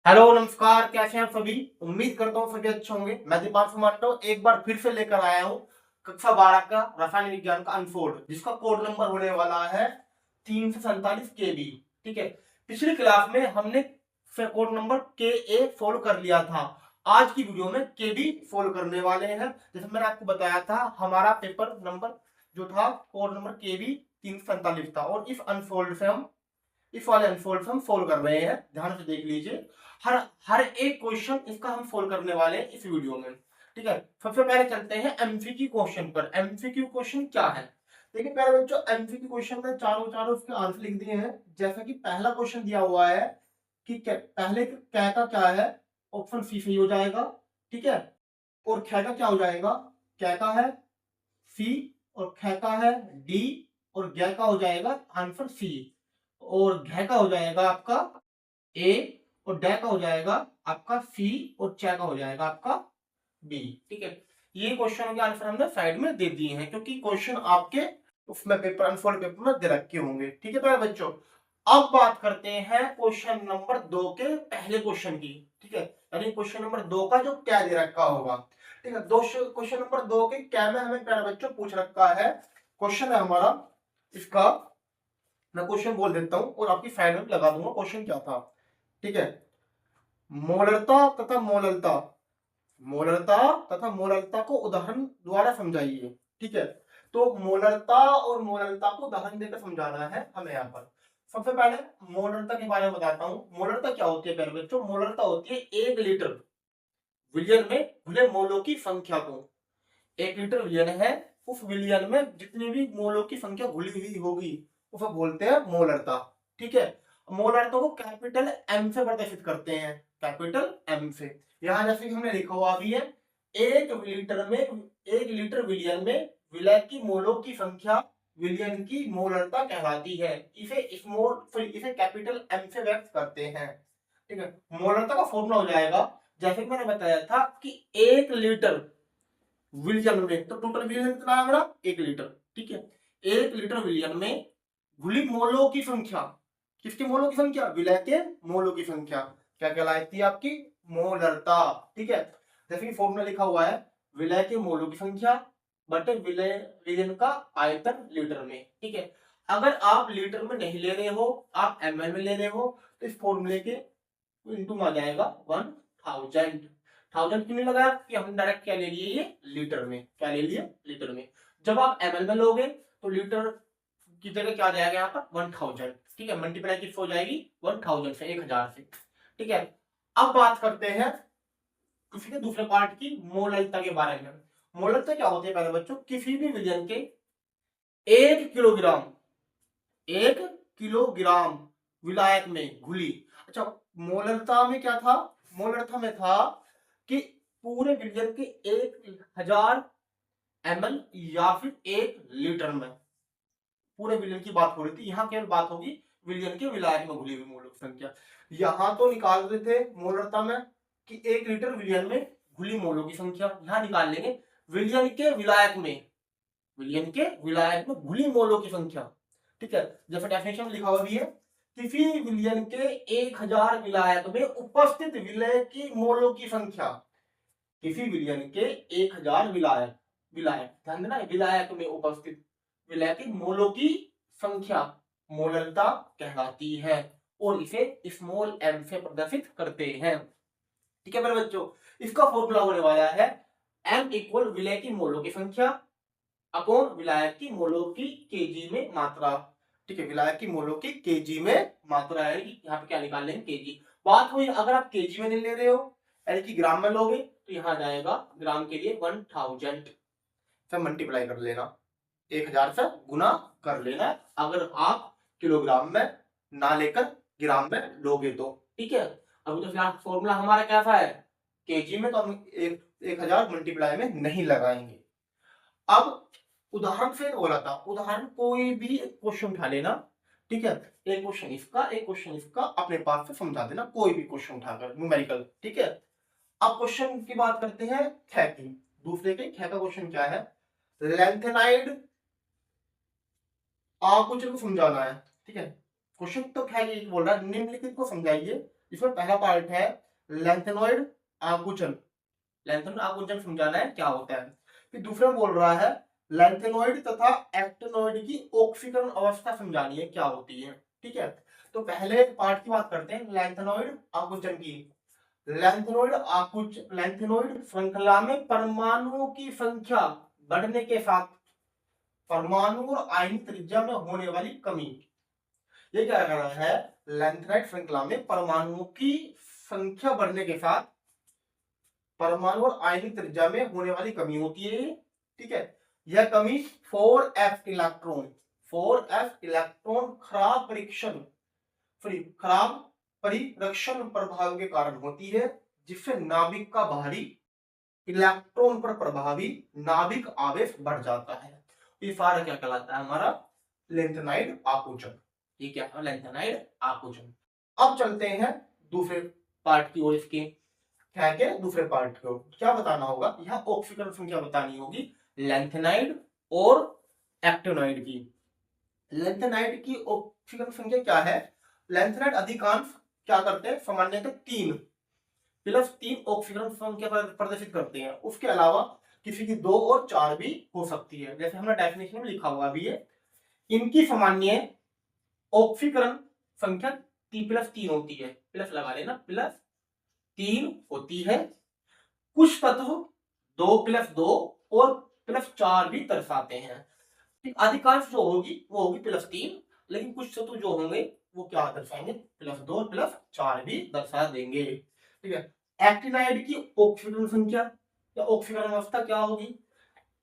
Hello नमस्कार, कैसे हैं आप सभी। उम्मीद करता हूँ सभी अच्छे होंगे। मैं दीपांशु मांडो एक बार फिर से लेकर आया हूँ कक्षा 12 का रसायन विज्ञान का अनफोल्ड, जिसका कोड नंबर होने वाला है 347 केबी। ठीक है, पिछली क्लास में हमने कोड नंबर के ए सोल्व कर लिया था। आज की वीडियो में केबी सोल्व करने वाले हैं। जैसे मैंने आपको बताया था, हमारा पेपर नंबर जो था कोड नंबर केबी 347 था, और इस अनफोल्ड से हम इस वाले अनफोल्ड हम सोल्व कर रहे हैं। ध्यान से देख लीजिए, हर हर एक क्वेश्चन इसका हम सोल्व करने वाले हैं इस वीडियो में। ठीक है, सबसे पहले चलते हैं एमसीक्यू क्वेश्चन पर। एमसीक्यू क्वेश्चन क्या है? देखिए प्यारे बच्चों, एमसीक्यू क्वेश्चन में चारों चारों उसके आंसर लिख दिए हैं। जैसा कि पहला क्वेश्चन दिया हुआ है कि पहले कै का क्या है, ऑप्शन सी सही हो जाएगा। ठीक है, और खे का क्या हो जाएगा, कै का है सी, और खे का है डी, और गै का हो जाएगा आंसर सी, और घै का हो जाएगा आपका ए, और डै का हो जाएगा आपका सी, और च का हो जाएगा आपका बी। ठीक है, ये क्वेश्चन के आंसर हमने साइड में दे दिए हैं, क्योंकि क्वेश्चन आपके उसमें पेपर अनफोल्ड पेपर में दे रखे होंगे। ठीक है प्यारे बच्चों, अब बात करते हैं क्वेश्चन नंबर 2 के पहले क्वेश्चन की। ठीक है, यानी क्वेश्चन नंबर 2 का जो क्या दे रखा होगा। ठीक है, क्वेश्चन नंबर 2 के क्या में हमें प्यारे बच्चों पूछ रखा है। क्वेश्चन है हमारा इसका, मैं क्वेश्चन बोल देता हूं और आपकी साइड में लगा दूंगा क्वेश्चन क्या था। ठीक है, मोलरता तथा मोललता, मोलरता तथा मोललता को उदाहरण द्वारा समझाइए। ठीक है, तो मोलरता और मोललता को उदाहरण देकर समझाना है हमें यहाँ पर। सबसे पहले मोलरता के बारे में बताता हूँ। मोलरता क्या होती है प्यारे बच्चों? मोलरता होती है 1 लीटर विलियन में घुले मोलों की संख्या को, 1 लीटर विलियन है, उस विलियन में जितनी भी मोलों की संख्या घुली हुई होगी उसे बोलते हैं मोलरता। ठीक है, मोलरता को कैपिटल एम से प्रदर्शित करते हैं, कैपिटल एम से। यहां जैसे कि हमने लिखा हुआ भी है, 1 लीटर विलियन में विलय की मोलों की संख्या विलियन की मोलरता कहलाती है। इसे कैपिटल एम से व्यक्त करते हैं। ठीक है, मोलरता का फॉर्मूला हो जाएगा, जैसे कि मैंने बताया था कि 1 लीटर विलियन में, तो टोटल विलियन कितना है मेरा 1 लीटर। ठीक है, 1 लीटर विलियन में घुली मोलों की संख्या, किसके मोलों की संख्या? विलय के मोलों की संख्या क्या कहलाती है? आपकी मोलरता। ठीक है, जैसे कि फॉर्मूला लिखा हुआ है, विलय के मोलों की संख्या बटे विलय विलियन का आयतन लीटर में। ठीक है, अगर आप लीटर में नहीं ले रहे हो, आप एमएल में ले रहे हो, तो इस फॉर्मूले के इंटू में आ जाएगा 1000। 1000 क्यों नहीं लगाया? कि हमने डायरेक्ट क्या ले लिए, ये लीटर में। क्या ले लिए? लीटर में। जब आप एमएल में लोगे तो लीटर की जगह क्या आ जाएगा यहाँ पर 1000। ठीक है, मल्टीप्लाई किस हो जाएगी 1000 से, 1000 से। ठीक है, अब बात करते हैं किसी के दूसरे पार्ट की, मोललता के बारे में। मोललता क्या होती है पहले बच्चों? किसी भी विलयन के 1 किलोग्राम 1 किलोग्राम विलायक में घुली, अच्छा मोलरता में क्या था? मोलरता में था कि पूरे विलयन के 1000 ml या फिर 1 लीटर में, पूरे विलयन की बात हो रही थी। यहाँ केवल बात होगी विलयन के विलायक में घुली हुई मोलों की संख्या। यहाँ तो निकाल रहे थे मोलरता में कि 1 लीटर विलयन में घुली मोलों की संख्या, यहाँ निकाल लेंगे विलयन के विलायक में, विलयन के विलायक में घुली मोलों की संख्या। ठीक है, जैसे डेफिनेशन लिखा हुआ भी है, किसी विलयन के 1000 विलायक में उपस्थित विलय की मोलों की संख्या, किसी विलयन के 1000 विलायक, विलायक ध्यान देना, विलायक में उपस्थित विलय की मोलों की संख्या मोललता कहलाती है, और इसे स्मॉल एम से प्रदर्शित करते हैं। ठीक है मेरे बच्चों, इसका फॉर्मूला होने वाला है m इक्वल विलय की मोलों की संख्या अपॉन विलायक की मोलों की केजी में मात्रा। ठीक है, विलायक की मोलों की केजी में मात्रा, यानी कि यहाँ पे क्या निकाल लेंगे केजी। बात हुई अगर आप केजी में नहीं ले रहे हो, यानी कि ग्राम में लोगे, तो यहाँ जाएगा ग्राम के लिए 1000 से मल्टीप्लाई कर लेना, 1000 से गुना कर लेना, अगर आप किलोग्राम में ना लेकर ग्राम में लोगे तो। ठीक है, अभी तो फिलहाल फॉर्मूला हमारा क्या था है केजी में, तो हम 1000 मल्टीप्लाई में नहीं लगाएंगे। अब उदाहरण से बोला था, उदाहरण कोई भी क्वेश्चन उठा लेना। ठीक है, एक क्वेश्चन इसका, एक क्वेश्चन इसका, अपने पास से समझा देना, कोई भी क्वेश्चन उठाकर न्यूमेरिकल। ठीक है, अब क्वेश्चन की बात करते हैं ख की। दूसरे के ख का क्वेश्चन क्या है? लेंथेनाइड आकुचन को समझाना है। ठीक है, क्वेश्चन तो ख बोल रहा है, निम्नलिखित को समझाइए इसमें पहला पार्ट है लेंथेनॉइड आकुंचन। लेंथेनॉइड आकुंचन समझाना है क्या होता है। फिर दूसरा बोल रहा है लेंथेनॉइड तथा एक्टिनॉइड की ऑक्सीकरण अवस्था समझानी है क्या होती है। ठीक है, तो पहले पार्ट की बात करते हैं लेंथेनॉइड आकुंचन की। लेंथेनॉइड श्रृंखला में परमाणुओं की संख्या बढ़ने के साथ परमाणु और आयनिक त्रिज्या में होने वाली कमी, ये क्या कर रहा है, लेंथेनॉइड श्रृंखला में परमाणुओं की संख्या बढ़ने के साथ परमाणु और आयनिक त्रिज्या में होने वाली कमी होती है। ठीक है, यह कमी 4f इलेक्ट्रॉन खराब परिरक्षण प्रभाव के कारण होती है, जिससे नाभिक का बाहरी इलेक्ट्रॉन पर प्रभावी नाभिक आवेश बढ़ जाता है। ये सारा क्या कहलाता है, हमारा लेंथेनाइड आकुंचन। ये क्या है, लेंथेनाइड आकुंचन। अब चलते हैं दूसरे पार्ट की ओर। इसके क्या दूसरे पार्ट को क्या बताना होगा, यह ऑक्सीकरण संख्या बतानी होगी लेंथेनाइड और एक्टिनॉइड की। लेंथेनाइड की ऑक्सीकरण संख्या क्या है, लेंथेनाइड अधिकांश क्या करते हैं, सामान्यतः 3+3 ऑक्सीकरण संख्या प्रदर्शित करते हैं। उसके अलावा किसी की 2 और 4 भी हो सकती है, जैसे हमने डेफिनेशन में लिखा हुआ भी है। इनकी सामान्य ऑक्सीकरण संख्या 3+3 होती है, प्लस लगा लेना, +3 होती है। कुछ तत्व 2+2 और +4 भी दर्शाते हैं। अधिकांश जो होगी वो होगी +3, लेकिन कुछ तत्व जो होंगे वो क्या दर्शाएंगे, +2 और +4 भी दर्शा देंगे। ठीक है, एक्टिनाइड की ऑक्सीकरण संख्या या ऑक्सीकरण अवस्था क्या होगी,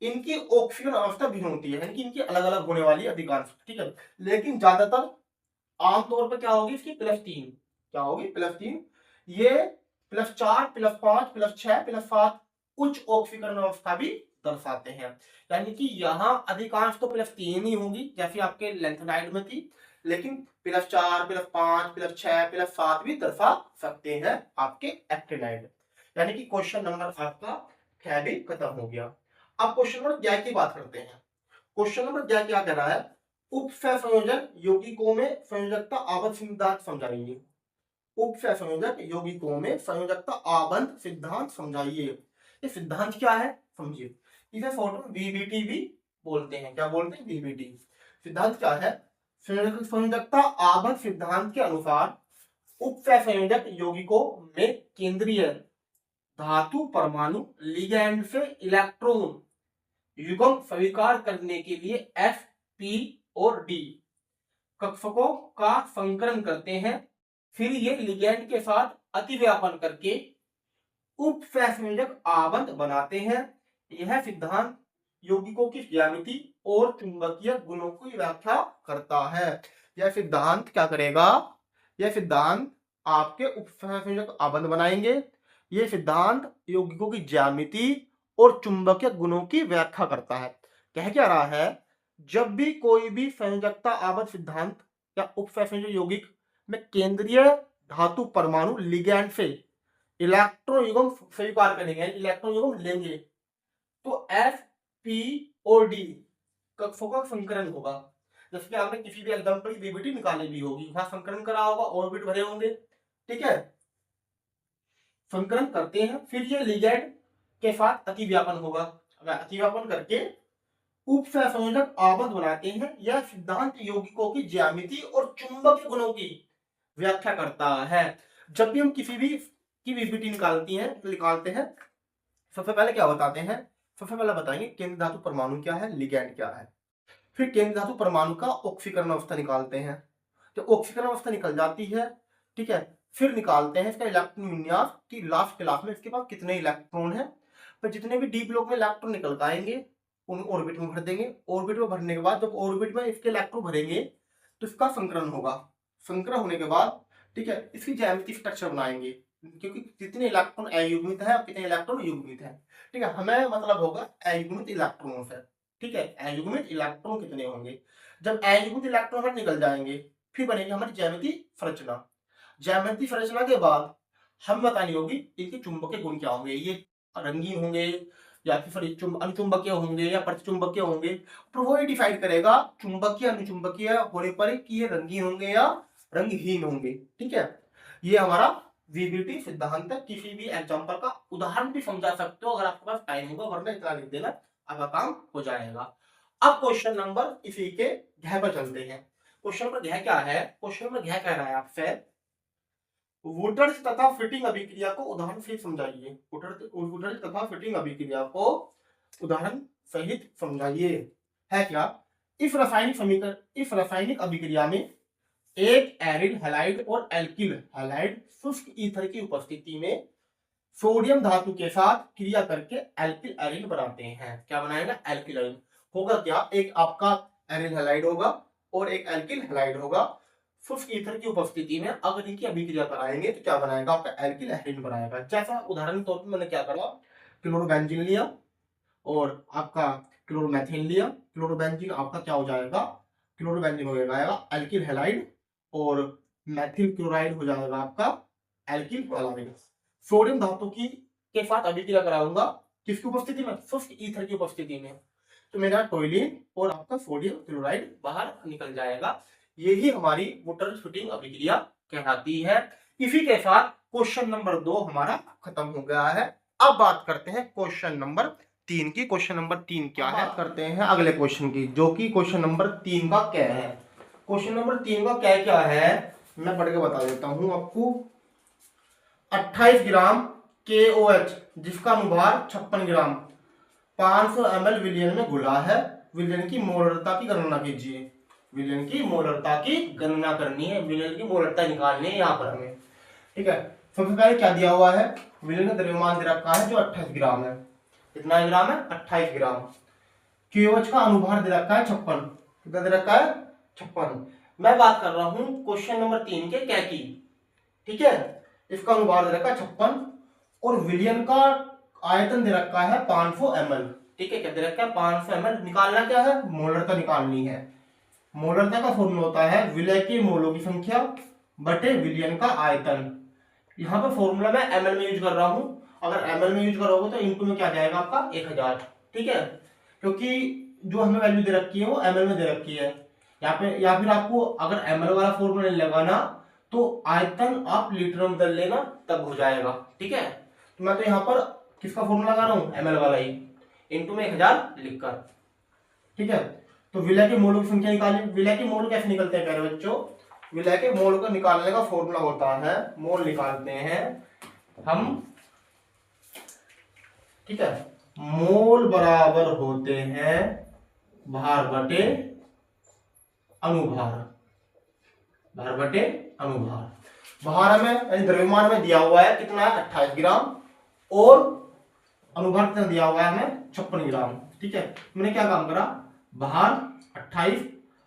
इनकी ऑक्सीकरण अवस्था भिन्न होती है, यानी कि इनकी अलग अलग होने वाली अधिकांश। ठीक है, लेकिन ज्यादातर आमतौर पर क्या होगी, इसकी +3 क्या होगी, +3। ये +4 +5 +6 +7 उच्च ऑक्सीकरण अवस्था भी दर्शाते हैं। यानी कि यहाँ अधिकांश तो +3 ही होगी जैसे आपके लेंथेनाइड में थी, लेकिन +4 +5 +6 +7 भी दर्शा सकते हैं आपके एक्टिनाइड। यानी कि क्वेश्चन नंबर आपका 6 भी खत्म हो गया। अब क्वेश्चन नंबर 11 की बात करते हैं। क्वेश्चन नंबर 11 क्या कह रहा है, उपसंयोजन यौगिकों में संयोजकता आबंध सिद्धांत समझाइए। उपसंयोजक यौगिकों में संयोजकता आबंध सिद्धांत समझाइए। ये सिद्धांत क्या है समझिए, इसे शॉर्ट में बीबीटी भी बोलते हैं। क्या बोलते हैं, बीबीटी। सिद्धांत क्या है, संयोजकता आबंध सिद्धांत के अनुसार उपसंयोजक यौगिकों में केंद्रीय धातु परमाणु लिगैंड से इलेक्ट्रॉन युग्म स्वीकार करने के लिए एफ, पी और डी कक्षकों का संकरण करते हैं। फिर ये लिगैंड के साथ अतिव्यापन करके उपसंयोजक आबंध बनाते हैं। यह सिद्धांत यौगिकों की ज्यामिति और चुंबकीय गुणों की व्याख्या करता है। यह सिद्धांत क्या करेगा, यह सिद्धांत आपके उपसंयोजक आबंध बनाएंगे। यह सिद्धांत यौगिकों की ज्यामिति और चुंबकीय गुणों की व्याख्या करता है। कह क्या रहा है, जब भी कोई भी संयोजकता आबंध सिद्धांत या उपसंयोजक यौगिक में केंद्रीय धातु परमाणु लिगैंड से इलेक्ट्रॉन युग्म स्वीकार करेंगे, इलेक्ट्रॉन युग्म लेंगे, तो एफ, पी और डी कक्षों का संकरण होगा। जैसे कि आपने किसी भी एग्जाम्पल की बीबीटी निकाली भी होगी, वहां संकरण करा होगा, ऑर्बिट भरे होंगे। ठीक है, संकरण करते हैं, फिर ये लिगैंड के साथ अतिव्यापन होगा। अतिव्यापन करके उपसंयोजक आबंध बनाते हैं। यह सिद्धांत यौगिकों की ज्यामिति और चुंबकीय गुणों की व्याख्या करता है। जब भी हम किसी भी की बीबीटी निकालते हैं, सबसे पहले क्या बताते हैं, सबसे पहले बताएंगे केंद्र धातु परमाणु क्या है, लिगैंड क्या है। फिर केंद्र धातु परमाणु का ऑक्सीकरण अवस्था निकालते हैं। तो ऑक्सीकरण अवस्था निकल जाती है, ठीक है, फिर निकालते हैं इसका इलेक्ट्रॉन विन्यास की लास्ट क्लास में इसके पास कितने इलेक्ट्रॉन है। फिर जितने भी डी ब्लॉक में इलेक्ट्रॉन निकल आएंगे उन ऑर्बिट में भर देंगे। ऑर्बिट में भरने के बाद जब ऑर्बिट में इसके इलेक्ट्रॉन भरेंगे तो इसका संकरण होगा। संकरण होने के बाद ठीक है, इसकी ज्यामिति स्ट्रक्चर बनाएंगे, क्योंकि कितने इलेक्ट्रॉन अयुग्मित है और कितने इलेक्ट्रॉन युग्मित है। ठीक है, हमें मतलब होगा अयुग्मित इलेक्ट्रॉन से। ठीक है, अयुग्मित इलेक्ट्रॉन कितने होंगे। जब अयुग्मित इलेक्ट्रॉन निकल जाएंगे फिर बनेगी हमारी ज्यामिति संरचना। ज्यामिति संरचना के बाद हम बतानी होगी इनके चुंबकीय गुण क्या होंगे, ये रंगीन होंगे या फिर अनुचुंबकीय होंगे या प्रतिचुंबकीय होंगे। तो वो डिसाइड करेगा चुंबकीय अनुचुंबकीय होने पर कि ये रंगीन होंगे या रंगहीन होंगे। ठीक है, ये हमारा वीबीटी सिद्धांत है। किसी भी एग्जांपल का उदाहरण भी समझा सकते हो अगर आपके पास टाइम होगा, वरना इतना लिख देना, आपका काम हो जाएगा। अब क्वेश्चन नंबर इसी के घ पर चलते हैं। क्वेश्चन नंबर घ क्या है? क्वेश्चन नंबर घ कह रहा है आपसे वुडर्स तथा फिटिंग अभिक्रिया को उदाहरण से समझाइए। वुडर्स तथा फिटिंग अभिक्रिया को उदाहरण सहित समझाइए। है क्या? इस रासायनिक अभिक्रिया में एक एरिड हैलाइड और एल्किल हैलाइड शुष्क ईथर की उपस्थिति में सोडियम धातु के साथ क्रिया करके एल्किल एरिन बनाते हैं। क्या बनाएगा? Alkyl arene. होगा क्या? एक आपका एरिड हैलाइड होगा और एक एल्किल हैलाइड होगा। शुष्क ईथर की उपस्थिति में अगर इनकी अभिक्रिया कराएंगे तो क्या बनाएगा? आपका एल्किल एरिन बनाएगा। जैसा उदाहरण तौर पर मैंने क्या करा, क्लोरोबेंजीन लिया और आपका क्लोरोमेथिन लिया। क्लोरोबेंजीन आपका क्या हो जाएगा? क्लोरोबेंजीन हो जाएगा एल्किल हैलाइड और मेथिल क्लोराइड हो जाएगा आपका एल्किल हैलाइड। सोडियम धातु की के साथ अभिक्रिया कराऊंगा किसकी उपस्थिति में? शुष्क ईथर की उपस्थिति में, तो मेरा टोइलिन और आपका सोडियम क्लोराइड बाहर निकल जाएगा। यही हमारी वुडर्स फिटिंग अभिक्रिया कहलाती है। इसी के साथ क्वेश्चन नंबर 2 हमारा खत्म हो गया है। अब बात करते हैं क्वेश्चन नंबर 3 की। क्वेश्चन नंबर 3 क्या है? करते हैं अगले क्वेश्चन की, जो कि क्वेश्चन नंबर 3 का क्या है। क्वेश्चन नंबर 3 का क्या है मैं पढ़ के बता देता हूं आपको। 28 ग्राम KOH जिसका अनुभार 56 ग्राम 500 ml विलयन में घुला है। विलयन की मोलरता की गणना कीजिए। विलयन की मोलरता की गणना करनी है, विलयन की मोलरता निकालनी है यहाँ पर हमें। ठीक है, सबसे पहले क्या दिया हुआ है? विलयन का द्रव्यमान दे रखा है जो 28 ग्राम है। कितना ग्राम है? 28 ग्राम। KOH का अनुभार दे रखा है 56। कितना दे रखा है? 56। मैं बात कर रहा हूं क्वेश्चन नंबर 3 के क्या की। ठीक है, इसका अनुभार दे रखा है 56 और विलयन का आयतन दे रखा है 500 ml। ठीक है, क्या दे रखा है? 500 ml। निकालना क्या है? मोलरता निकालनी है। मोलरता का फॉर्मूला होता है विलय के मोलों की संख्या बटे विलयन का आयतन। यहाँ पे फॉर्मूला मैं ml में यूज कर रहा हूं। अगर ml में यूज करोगे तो इनटू में क्या जाएगा आपका? 1000। ठीक है, क्योंकि जो हमें वैल्यू दे रखी है वो ml में दे रखी है यहाँ पे। या फिर आपको अगर ml वाला फॉर्मूला नहीं लगाना तो आयतन आप लीटर में बदल लेना, तब हो जाएगा। ठीक है, तो मैं तो यहाँ पर किसका फॉर्मूला लगा रहा हूँ? ml वाला ही, इनटू में 1000 लिखकर। ठीक है, तो विलय के मोलों की संख्या निकालें। विलय के मोल कैसे निकलते हैं प्यारे बच्चों? विलय के मोल को निकालने का फॉर्मूला होता है, मोल निकालते हैं हम। ठीक है, मोल बराबर होते हैं भार बटे अनुभार। भार बटे अनुभार। भार में यानी द्रव्यमान में दिया हुआ है कितना है? 28 ग्राम और अनुभार कितना दिया हुआ है हमें? 56 ग्राम। ठीक है, मैंने क्या काम करा? भार 28,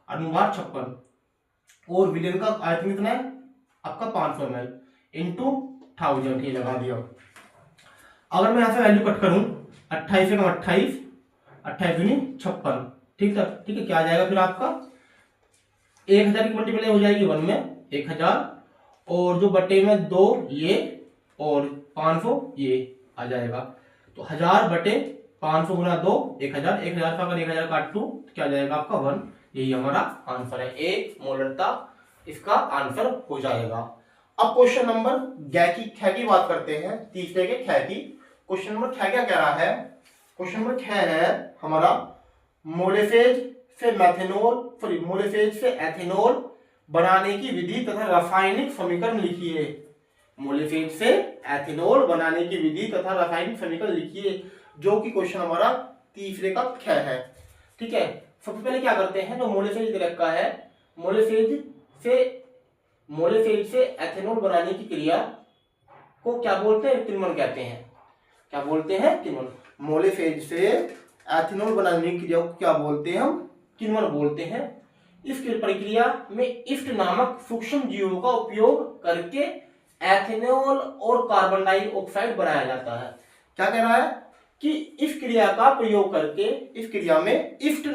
अनुभार 56 और विलयन का आयतन कितना है आपका? 500 ml इंटू 1000 ये लगा दिया। अगर मैं यहां से वैल्यू कट करूं 28 से कम 28, 28 दूनी 56। ठीक है, ठीक है, क्या आ जाएगा फिर आपका? 1000 की मल्टीप्लाई हो जाएगी 1 में 1000 और जो बटे में 2 ये और 500 ये आ जाएगा। तो 1000 बटे 500 गुना 2 1000। 1000 का अगर 1000 काट दूं तो क्या जाएगा आपका? 1। यही हमारा आंसर है। एक मोलरता इसका आंसर हो जाएगा। अब क्वेश्चन नंबर ख की बात करते हैं, तीसरे के ख की। क्वेश्चन नंबर ख क्या कह रहा है? क्वेश्चन नंबर ख है हमारा मोलेफेज से मोलेफेज से एथेनॉल बनाने की विधि तथा रासायनिक समीकरण लिखिए। मोलेफेज से एथेनॉल बनाने की विधि तथा रासायनिक समीकरण लिखिए, जो कि क्वेश्चन हमारा तीसरे का ख है। ठीक है, सबसे पहले क्या करते हैं? जो मोलेफेज दे रखा है, मोलेफेज से एथेनॉल बनाने की क्रिया को क्या बोलते हैं? किण्वन कहते हैं। क्या बोलते हैं? किण्वन। मोलेफेज से एथेनॉल बनाने की क्रिया को क्या बोलते हैं? हम किण्वन बोलते हैं। इस प्रक्रिया में इफ्ट नामक सूक्ष्म जीवों का उपयोग करके एथेनॉल और कार्बन डाइऑक्साइड बनाया जाता है। क्या कह रहा है? कि इस क्रिया का प्रयोग करके, इस क्रिया में इफ्ट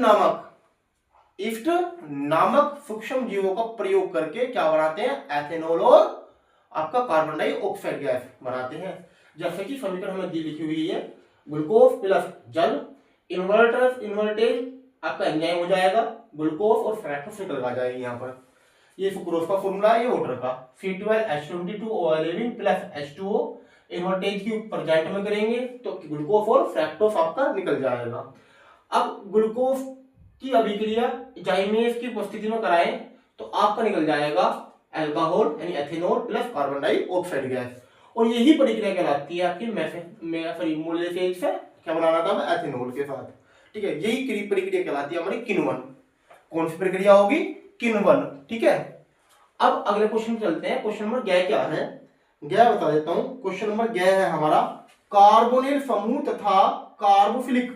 नामक सूक्ष्म जीवों का प्रयोग करके क्या बनाते हैं? एथेनॉल और आपका कार्बन डाइऑक्साइड गैस बनाते हैं। जैसे कि समीकरण हमें दी लिखी हुई है, ग्लूकोज प्लस जल इन्वर्टेज आपका एंजाइम हो जाएगा, ग्लूकोज और फ्रैक्टोज निकल आ जाएगी यहाँ पर। ये सुक्रोज का फॉर्मूला है, ये वाटर का C12H22O11 प्लस H2O इन्वर्टेज की प्रेजेंट में करेंगे तो ग्लूकोज और फ्रैक्टोज आपका निकल जाएगा। अब ग्लूकोज की अभिक्रिया जाइमेज की उपस्थिति में कराएं तो आपका निकल जाएगा अल्कोहल यानी ethanol plus carbon dioxide gas, और यही प्रक्रिया कहलाती है आपकी मोलेसेज से क्या बनाना था एथेनॉल के साथ, ठीक है। यही प्रक्रिया कहलाती है हमारी किण्वन। कौन सी प्रक्रिया होगी? किण्वन, ठीक है। अब अगले क्वेश्चन चलते हैं। क्वेश्चन नंबर ग क्या है? ग बता देता हूं। क्वेश्चन नंबर ग है हमारा कार्बोनिल समूह तथा कार्बोफिलिक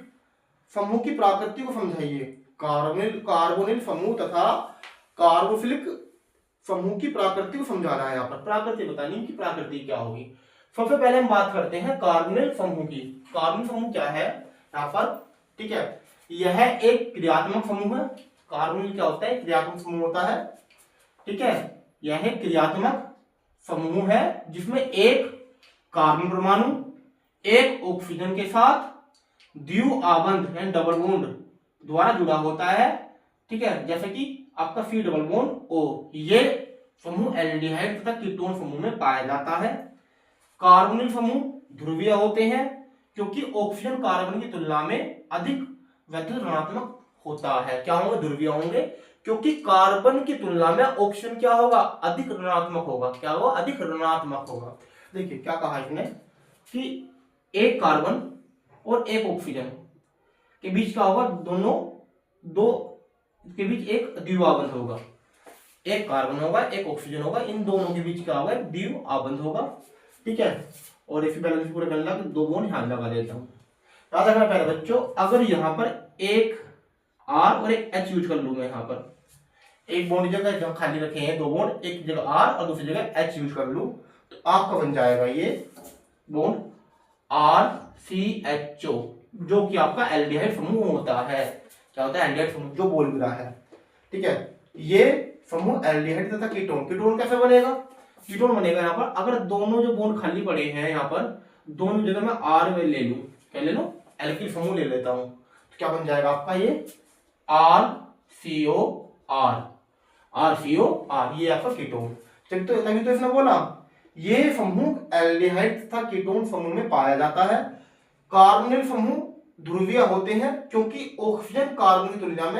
समूह की प्रकृति को समझाइए। कार्बोनिल समूह तथा कार्बोफिलिक समूह की प्रकृति को समझाना है। यहाँ पर प्रकृति बतानी कि प्रकृति क्या होगी। सबसे पहले हम बात करते हैं कार्बोनिल समूह की। कार्बोनिल समूह क्या है यहाँ पर, ठीक है। यह एक क्रियात्मक समूह है। कार्बोनिल क्या होता है? क्रियात्मक समूह होता है, ठीक है। यह क्रियात्मक समूह है जिसमें एक कार्बन परमाणु एक ऑक्सीजन के साथ द्विआबंध यानी डबल बॉन्ड द्वारा जुड़ा होता है, ठीक है। जैसे कि आपका C डबल बॉन्ड O। ये समूह एल्डिहाइड तथा कीटोन समूह में पाया जाता है। कार्बोनिल समूह ध्रुवीय होते हैं क्योंकि ऑक्सीजन कार्बन की तुलना में अधिक वैद्युत ऋणात्मक होता है। क्या होंगे? ध्रुवीय होंगे क्योंकि कार्बन की तुलना में ऑक्सीजन क्या होगा? अधिक ऋणात्मक होगा। क्या होगा? अधिक ऋणात्मक होगा। देखिए क्या कहा इसने कि एक कार्बन और एक ऑक्सीजन के बीच क्या होगा? दो के बीच एक द्विआबंध होगा। एक कार्बन होगा एक ऑक्सीजन होगा, इन दोनों के बीच क्या होगा? द्विआबंध होगा, ठीक है। और इसी बैलेंस पूरे करने लगा दो बॉन्ड यहां लगा देता हूं। याद रखना पहले बच्चों, अगर यहाँ पर एक R और एक H यूज कर लूं मैं, यहाँ पर एक बॉन्ड की जगह जहां खाली रखे हैं दो बॉन्ड, एक जगह R और दूसरी जगह H यूज कर लूं तो आपका बन जाएगा ये बॉन्ड RCHO, जो कि आपका एल्डिहाइड समूह होता है। क्या होता है? एल्डिहाइड समूह जो बोल भी रहा है, ठीक है। ये समूह एल्डिहाइड तथा कीटोन। कीटोन कैसे बनेगा? कीटोन बनेगा यहाँ पर अगर दोनों जो बॉन्ड खाली पड़े हैं यहाँ पर दोनों जगह मैं R में ले लूं, क्या ले लूं? एल्किल समूह ले लेता हूं तो क्या बन जाएगा आपका ये RCOR, ये आपका कीटोन। तभी तो इसने बोला ये समूह एल्डिहाइड तथा कीटोन समूह में पाया जाता है। कार्बोनिल समूह ध्रुवीय होते हैं क्योंकि ऑक्सीजन कार्बन की तुलना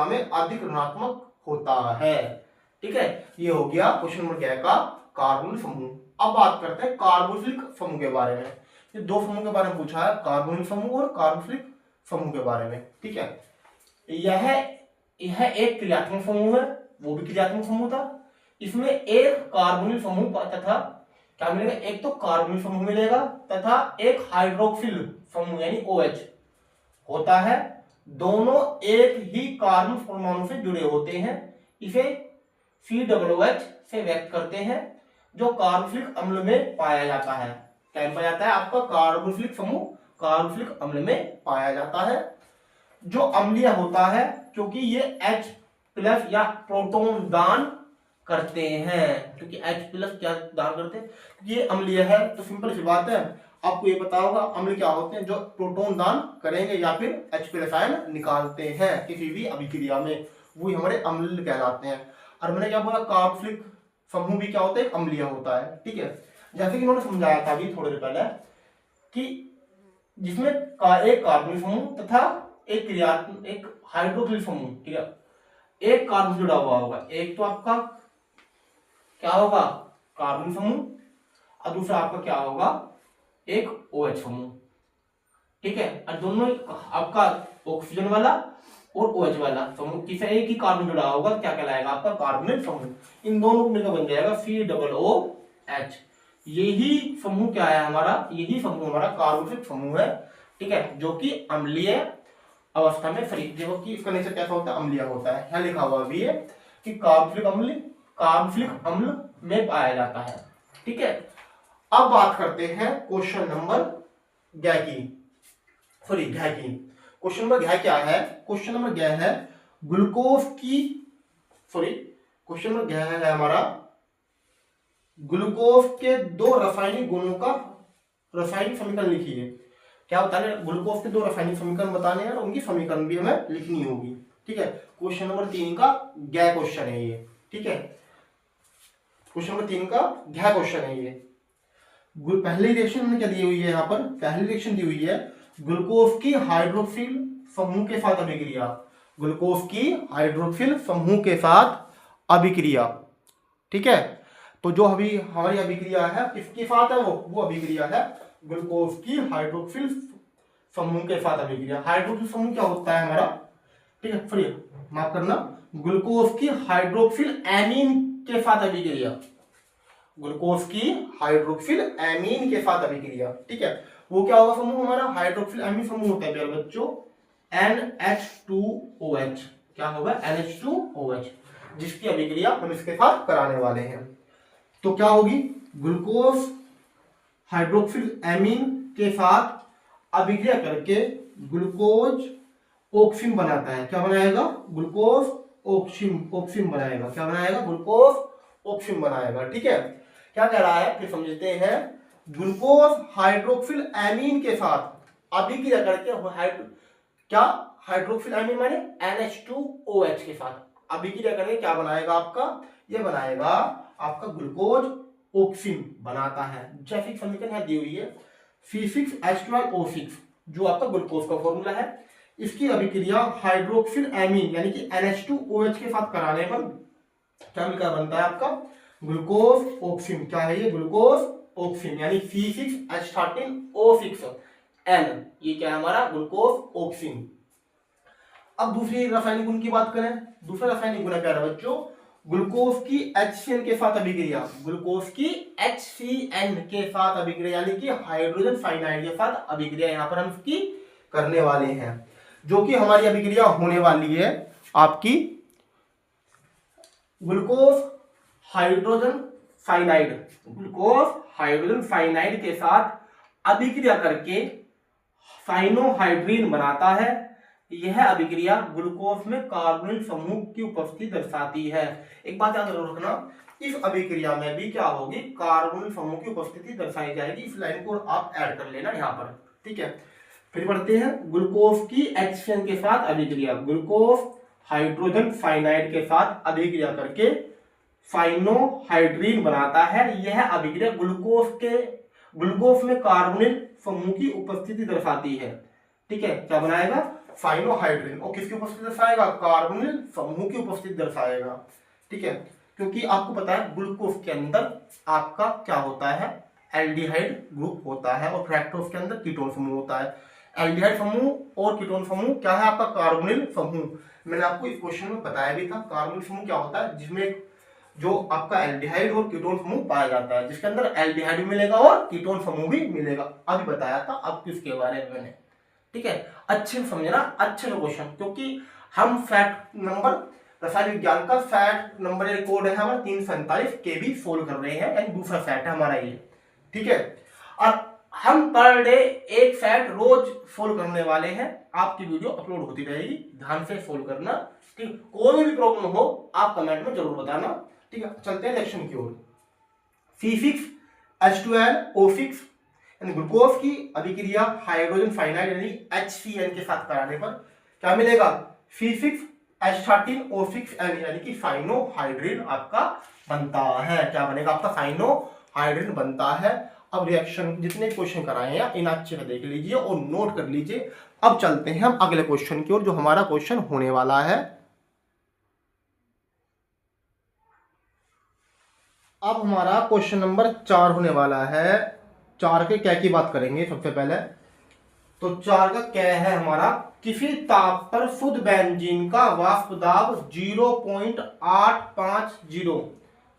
में अधिक ऋणात्मक होता है, ठीक है। ये हो गया क्वेश्चन नंबर क्या का कार्बोनिल समूह। अब बात करते हैं कार्बोफिलिक समूह के बारे में। ये दो समूह के बारे में पूछा है, कार्बोनिल समूह और कार्बोफिलिक समूह के बारे में, ठीक है। यह एक क्रियात्मक समूह है, वो भी क्रियात्मक समूह था। इसमें एक कार्बोनिल समूह तथा क्या मिलेगा? एक तो कार्बोनिल समूह मिलेगा तथा एक हाइड्रोक्सिल समूह यानी OH होता है। दोनों एक ही कार्बन परमाणु से जुड़े होते हैं। इसे COOH से व्यक्त करते हैं जो कार्बोक्सिलिक अम्ल में पाया जाता है। क्या पाया जाता है? आपका कार्बोक्सिलिक समूह कार्बोक्सिलिक अम्ल में पाया जाता है जो अम्लीय होता है क्योंकि ये H+ या प्रोटॉन दान करते हैं। क्योंकि H+ क्या दान करते हैं? ये अम्लीय है तो सिंपल सी बात है, आपको ये पता होगा अम्ल क्या होते हैं? जो प्रोटॉन दान करेंगे या फिर H+ आयन निकालते हैं किसी भी अभिक्रिया में, वो हमारे अम्ल कहलाते हैं। और मैंने क्या बोला? कार्बोक्सिलिक समूह भी क्या होता है? अम्लीय होता है, ठीक है। जैसे कि इन्होंने समझाया था अभी थोड़ी देर पहले कि जिसमें एक कार्बोनिल समूह तथा एक हाइड्रोक्सिल समूह, ठीक है, एक कार्बन जुड़ा हुआ होगा। एक तो आपका क्या होगा? कार्बन समूह, और दूसरा आपका क्या होगा? एक OH समूह, ठीक है। और दोनों आपका ऑक्सीजन वाला और OH वाला समूह किसी एक ही कार्बन जुड़ा होगा, क्या कहलाएगा? आपका कार्बोनिल समूह। इन दोनों को मिलकर बन जाएगा COOH। यही समूह क्या है हमारा? यही समूह हमारा कार्बोक्सिलिक समूह है, ठीक है, जो कि अम्लीय अवस्था में देखो कि इसका नेचर कैसा होता है? अम्लीय होता है। यहाँ लिखा हुआ भी है कि कार्बोक्सिलिक अम्ल में पाया जाता है, ठीक है। अब बात करते हैं क्वेश्चन नंबर घ की। क्वेश्चन नंबर घ क्या है? क्वेश्चन नंबर घ है ग्लूकोज की क्वेश्चन नंबर घ है हमारा ग्लूकोज के दो रासायनिक गुणों का रासायनिक समीकरण लिखिए। क्या बताने? ग्लूकोज के दो रासायनिक समीकरण बताने हैं और उनकी समीकरण भी हमें लिखनी होगी, ठीक है, क्वेश्चन नंबर 3 का गया क्वेश्चन है ये। ठीक है, क्वेश्चन नंबर 3 का गया क्वेश्चन है ये। पहली रिएक्शन हमने क्या दी हुई है यहाँ पर, पहली रिएक्शन दी हुई है ग्लूकोज की हाइड्रोक्सिल समूह के साथ अभिक्रिया, ग्लूकोज की हाइड्रोक्सिल समूह के साथ अभिक्रिया। ठीक है, तो जो अभी हमारी अभिक्रिया है किसके साथ है, वो अभिक्रिया है ग्लूकोज की हाइड्रोक्सिल समूह के साथ अभिक्रिया। हाइड्रोक्सिल समूह क्या होता है हमारा, ठीक है, फिर माफ करना, ग्लूकोज की हाइड्रोक्सिल एमीन के साथ अभिक्रिया, ग्लूकोज की हाइड्रोक्सिल एमीन के साथ अभिक्रिया। ठीक है, वो क्या होगा समूह हमारा, हाइड्रोक्सिल एमीन समूह होता है प्यारे बच्चों NH2OH। क्या होगा, NH2OH, जिसकी अभिक्रिया हम इसके साथ कराने वाले हैं। तो क्या होगी, ग्लूकोज हाइड्रोक्सिल एमीन के साथ अभिक्रिया करके ग्लूकोज ऑक्सिन बनाता है। क्या बनाएगा, ग्लूकोज ऑक्सिन बनाएगा। क्या बनाएगा, ग्लूकोज ऑक्सिन बनाएगा। ठीक है, क्या कह रहा है फिर समझते हैं, ग्लूकोज हाइड्रोक्सिल एमीन के साथ अभिक्रिया करके क्या हाइड्रोक्सिल एमीन माने NH2OH के साथ अभिक्रिया करके क्या बनाएगा आपका, ये बनाएगा आपका ग्लूकोज ऑक्सिन बनाता है। जैसे समीकरण है दी हुई है C6H12O6 जो आपका ग्लूकोज का फॉर्मूला है, इसकी अभिक्रिया हाइड्रोक्सिल एमीन यानी कि NH2OH के साथ कराने पर क्या मिलकर बनता है आपका ग्लूकोज ऑक्सिन। क्या है ये, ग्लूकोज ऑक्सिन यानी C6H13O6N, ये क्या है हमारा ग्लूकोज ऑक्सिन। अब दूसरी रासायनिक गुण की बात करें, दूसरा रासायनिक गुण है प्यारे बच्चों ग्लूकोज की HCN के साथ अभिक्रिया, ग्लूकोज की HCN के साथ अभिक्रिया यानी कि हाइड्रोजन साइनाइड के साथ अभिक्रिया यहाँ पर हम इसकी करने वाले हैं, जो कि हमारी अभिक्रिया होने वाली है आपकी glucose hydrogen cyanide, glucose hydrogen cyanide के साथ अभिक्रिया करके साइनोहाइड्रीन बनाता है। यह अभिक्रिया ग्लूकोज में कार्बोनिल समूह की उपस्थिति दर्शाती है। एक बात याद रखना, इस अभिक्रिया में भी क्या होगी, कार्बोनिल समूह की उपस्थिति दर्शाई जाएगी। इस लाइन को आप ऐड कर लेना यहाँ पर। ठीक है, फिर बढ़ते हैं, ग्लूकोज की HCN के साथ अभिक्रिया, ग्लूकोज हाइड्रोजन साइनाइड के साथ अभिक्रिया करके साइनोहाइड्रीन बनाता है। यह अभिक्रिया ग्लूकोज में कार्बोनिल समूह की उपस्थिति दर्शाती है। ठीक है, क्या बनाएगा, साइनोहाइड्रीन, और किसकी उपस्थिति दर्शाएगा, कार्बोनिल समूह की उपस्थिति दर्शाएगा। ठीक है, क्योंकि आपको पता है ग्लूकोज के अंदर आपका क्या होता है, एल्डिहाइड ग्रुप होता है और फ्रैक्टोज के अंदर कीटोन समूह होता है। एल्डिहाइड समूह और कीटोन समूह क्या है आपका, कार्बोनिल समूह। मैंने आपको इस क्वेश्चन में बताया भी था कार्बोनिल समूह क्या होता है, जिसमें जो आपका एल्डिहाइड और कीटोन समूह पाया जाता है, जिसके अंदर एल्डिहाइड भी मिलेगा और कीटोन समूह भी मिलेगा। अभी बताया था, अब किसके बारे में मैंने। ठीक है, अच्छे से समझना, अच्छे से क्वेश्चन, क्योंकि हम फैक्ट नंबर रसायन विज्ञान का फैक्ट नंबर कोड है हमारा 347 के भी सोल्व कर रहे हैं, यानी दूसरा फैक्ट है हमारा ये। ठीक है, और हम पर डे एक फैक्ट रोज सोल्व करने वाले हैं। आपकी वीडियो अपलोड होती रहेगी, ध्यान से सोल्व करना। ठीक, कोई भी प्रॉब्लम हो आप कमेंट में जरूर बताना। ठीक है, चलते हैं रिएक्शन की ओर। C6H12O6 ग्लूकोज की अभिक्रिया हाइड्रोजन साइनाइड यानी HCN के साथ कराने पर क्या मिलेगा, C6H13O6N यानी कि साइनोहाइड्रीन आपका बनता है। क्या बनेगा आपका, साइनोहाइड्रीन बनता है। अब रिएक्शन जितने क्वेश्चन कराए हैं इन अच्छे से देख लीजिए और नोट कर लीजिए। अब चलते हैं हम अगले क्वेश्चन की ओर, जो हमारा क्वेश्चन होने वाला है। अब हमारा क्वेश्चन नंबर 4 होने वाला है। 4 के क्या की बात करेंगे सबसे पहले, तो 4 का क्या है हमारा, किसी ताप पर शुद्ध बेंजीन का वाष्प दाब 0.850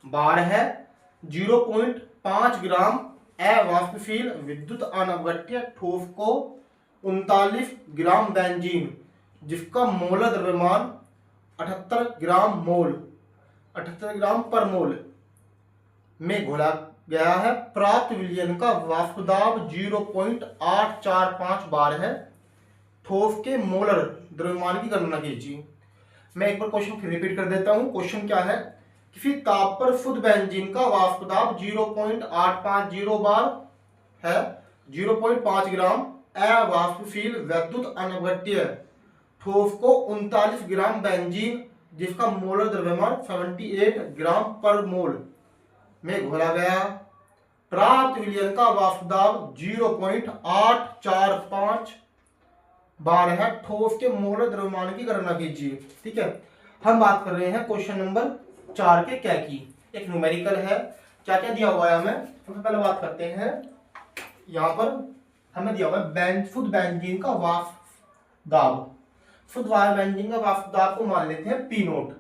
बार है। 0.5 ग्राम अवाष्पशील विद्युत अनवगट्य ठोस को 39 ग्राम बेंजीन जिसका मोलर द्रव्यमान 78 ग्राम पर मोल में घोला गया है। प्राप्त विलयन का वाष्प दाब 0.845 बार है। ठोस के मोलर द्रव्यमान की गणना कीजिए। मैं एक बार क्वेश्चन फिर रिपीट कर देता हूं। क्वेश्चन क्या है, किसी ताप पर शुद्ध बेंजीन का वाष्प दाब 0.850 बार है। 0.5 ग्राम अवाष्पशील वैद्युत अनवगट्य ठोस को 39 ग्राम बेंजीन जिसका मोलर द्रव्यमान 78 ग्राम पर मोल में घोला गया। प्राप्त विलयन का वाष्प दाब 0.845 बार है। ठोस के मोलर द्रव्यमान की गणना कीजिए। ठीक है, हम बात कर रहे हैं क्वेश्चन नंबर 4 के क्या की। एक न्यूमेरिकल है, क्या क्या दिया हुआ है हमें, सबसे पहले बात करते हैं। यहाँ पर हमें दिया हुआ है शुद्ध बेंजीन का वाष्प दाब। शुद्ध बेंजीन का वाष्प दाब को मान लेते हैं पी नोट।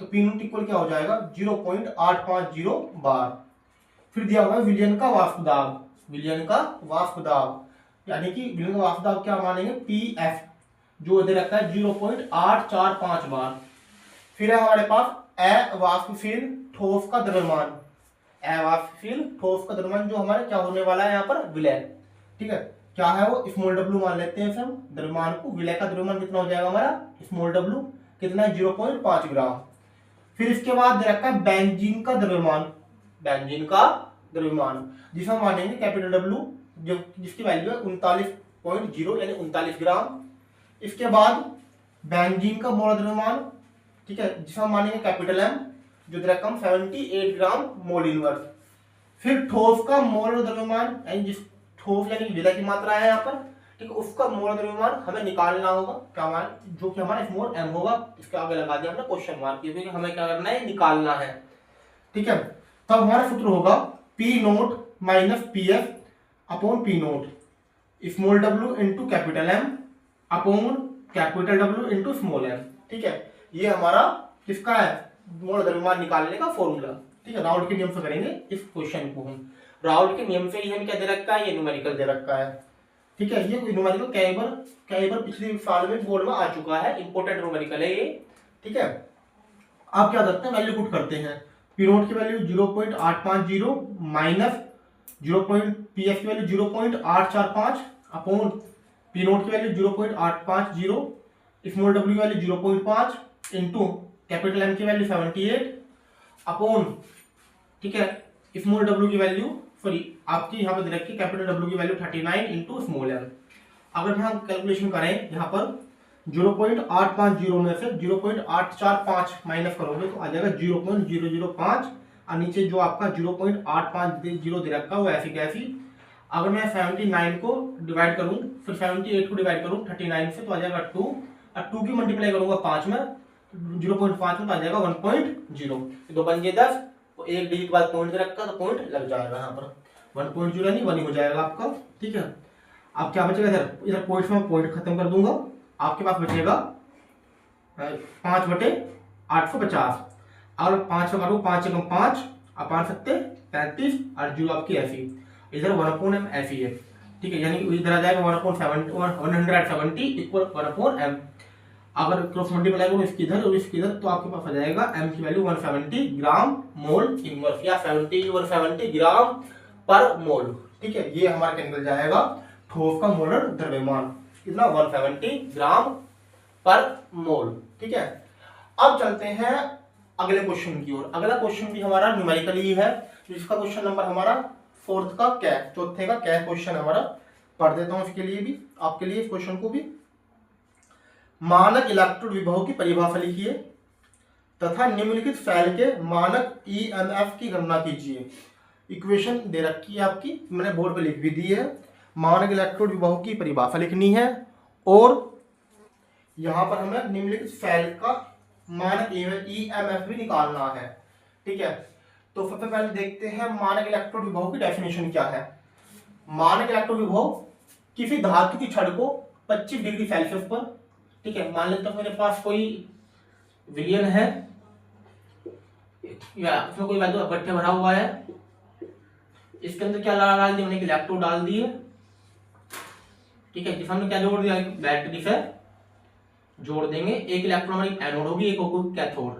तो पी नोट इक्वल क्या हो जाएगा 0.850 बार। फिर दिया हुआ है विलयन का वाष्प दाब। विलयन का वाष्प दाब यानी कि विलयन का वाष्प दाब क्या मानेंगे पी एफ, जो इधर रखा है 0.845 बार। फिर है हमारे पास अवाष्पशील ठोस का द्रव्यमान। अवाष्पशील ठोस का द्रव्यमान जो हमारे क्या होने वाला है यहाँ पर विलय। ठीक है, क्या है वो स्मॉल डब्ल्यू मान लेते हैं हम द्रव्यमान को। विलय का द्रव्यमान कितना हो जाएगा हमारा स्मॉल डब्ल्यू कितना है 0.5 ग्राम। फिर इसके बाद रखा है बेंजीन का द्रव्यमान। बेंजीन का द्रव्यमान जिसे हम मानेंगे कैपिटल डब्ल्यू, जो जिसकी वैल्यू है 39.0 यानी 39 ग्राम। इसके बाद बेंजीन का मोल द्रव्यमान, ठीक है, जिसे हम मानेंगे कैपिटल एम, जो रकम 78 ग्राम मोल इनवर्स। फिर ठोस का मोल द्रव्यमान यानी जिस ठोस यानी विलय की मात्रा है यहाँ पर, ठीक है, उसका मोल द्रव्यमान हमें निकालना होगा। क्या मान, जो कि हमारा स्मॉल एम होगा, इसके आगे लगा दिया हमने क्वेश्चन मार्क, क्योंकि हमें क्या करना है निकालना है। ठीक है, तब हमारा सूत्र होगा P naught minus P F upon P naught, small W into capital M upon capital W into small M. ठीक है, ये हमारा किसका है मोल द्रव्यमान निकालने का फॉर्मूला। ठीक है, राउल्ट के नियम से करेंगे इस क्वेश्चन को हम। राउल्ट के नियम से ही हम क्या दे रखा है, ये न्यूमेरिकल दे रखा है। ठीक है, ये न्यूमेरिकल कई बार पिछले साल में बोर्ड में आ चुका है, इंपोर्टेंट न्यूमेरिकल है ये। ठीक है, आप क्या करते हैं वैल्यू पुट करते हैं। पी नोट की वैल्यू 0.850 माइनस पी एफ की वैल्यू 0.845 अपॉन पी नोट की वैल्यू 0.850, स्मॉल डब्ल्यू की वैल्यू 0.5 इंटू कैपिटल एम की वैल्यू 78 अपॉन, ठीक है, स्मॉल डब्ल्यू की वैल्यू सॉरी आपकी यहाँ पर दे रखी कैपिटल डब्ल्यू की वैल्यू 39 इंटू स्मॉल एम। अगर हम कैलकुलेशन करें यहाँ पर 0.850 में से 0.845 माइनस करोगे तो आ जाएगा 0.005 और नीचे जो आपका 0.850 दे रखा है वो ऐसी कैसी। अगर मैं 79 को डिवाइड करूं फिर 78 को डिवाइड करूं 39 से तो आ जाएगा 2 और 2 की मल्टीप्लाई करूंगा 5 में 0.5 में तो आ जाएगा 1.0। तो बन गए 10, तो एक डिजिट बाद पॉइंट दे रखा तो पॉइंट लग जाएगा यहाँ पर 1.0 नहीं 1 ही हो जाएगा आपका। ठीक है, अब क्या बचेगा इधर पॉइंट में पॉइंट खत्म कर दूंगा, आपके पास बचेगा 5/850। अगर 5 में काटो 5 से कम 5 आप आ सकते 35 और जीरो आपकी ऐसी, इधर 1/m ऐसी है। ठीक है, यानी इधर आ जाएगा 1/170 इक्वल 1/m। अगर क्रॉस मल्टीप्लाई करो इसकी इधर और इसकी इधर तो आपके पास आ जाएगा m की वैल्यू 170 ग्राम मोल इनवर्स या 170 ग्राम पर मोल। ठीक है, ये हमारा क्या निकल जाएगा ठोस का मोलर द्रव्यमान कितना 170 ग्राम पर मोल। ठीक है, अब चलते हैं अगले क्वेश्चन की ओर। अगला क्वेश्चन भी हमारा न्यूमेरिकल ही है, जिसका क्वेश्चन नंबर हमारा 4th का क्या है, चौथे का क्या क्वेश्चन हमारा पढ़ देता हूं इसके लिए भी आपके लिए इस क्वेश्चन को भी। मानक इलेक्ट्रोड विभव की परिभाषा लिखिए तथा निम्नलिखित सेल के मानक ईएमएफ की गणना कीजिए। इक्वेशन दे रखी है आपकी, मैंने बोर्ड पे लिख भी दी है। मानक इलेक्ट्रोड विभव की परिभाषा लिखनी है और यहां पर हमें निम्नलिखित सेल का मानक ईएमएफ भी निकालना है। ठीक है, तो सबसे पहले देखते हैं मानक इलेक्ट्रोड विभव की डेफिनेशन क्या है। मानक इलेक्ट्रोड विभव किसी धातु की छड़ को 25 डिग्री सेल्सियस पर, ठीक है, मान लेते हैं मेरे पास कोई विलियन है या उसमें कोई वैल्यू गट्ठे भरा हुआ है, इसके अंदर क्या डाल दिया मैंने इलेक्ट्रोड डाल दिए। ठीक है, किस हमने क्या जोड़ दिया बैटरी से जोड़ देंगे, एक इलेक्ट्रॉन हमारी एनोड होगी एक होगी कैथोड,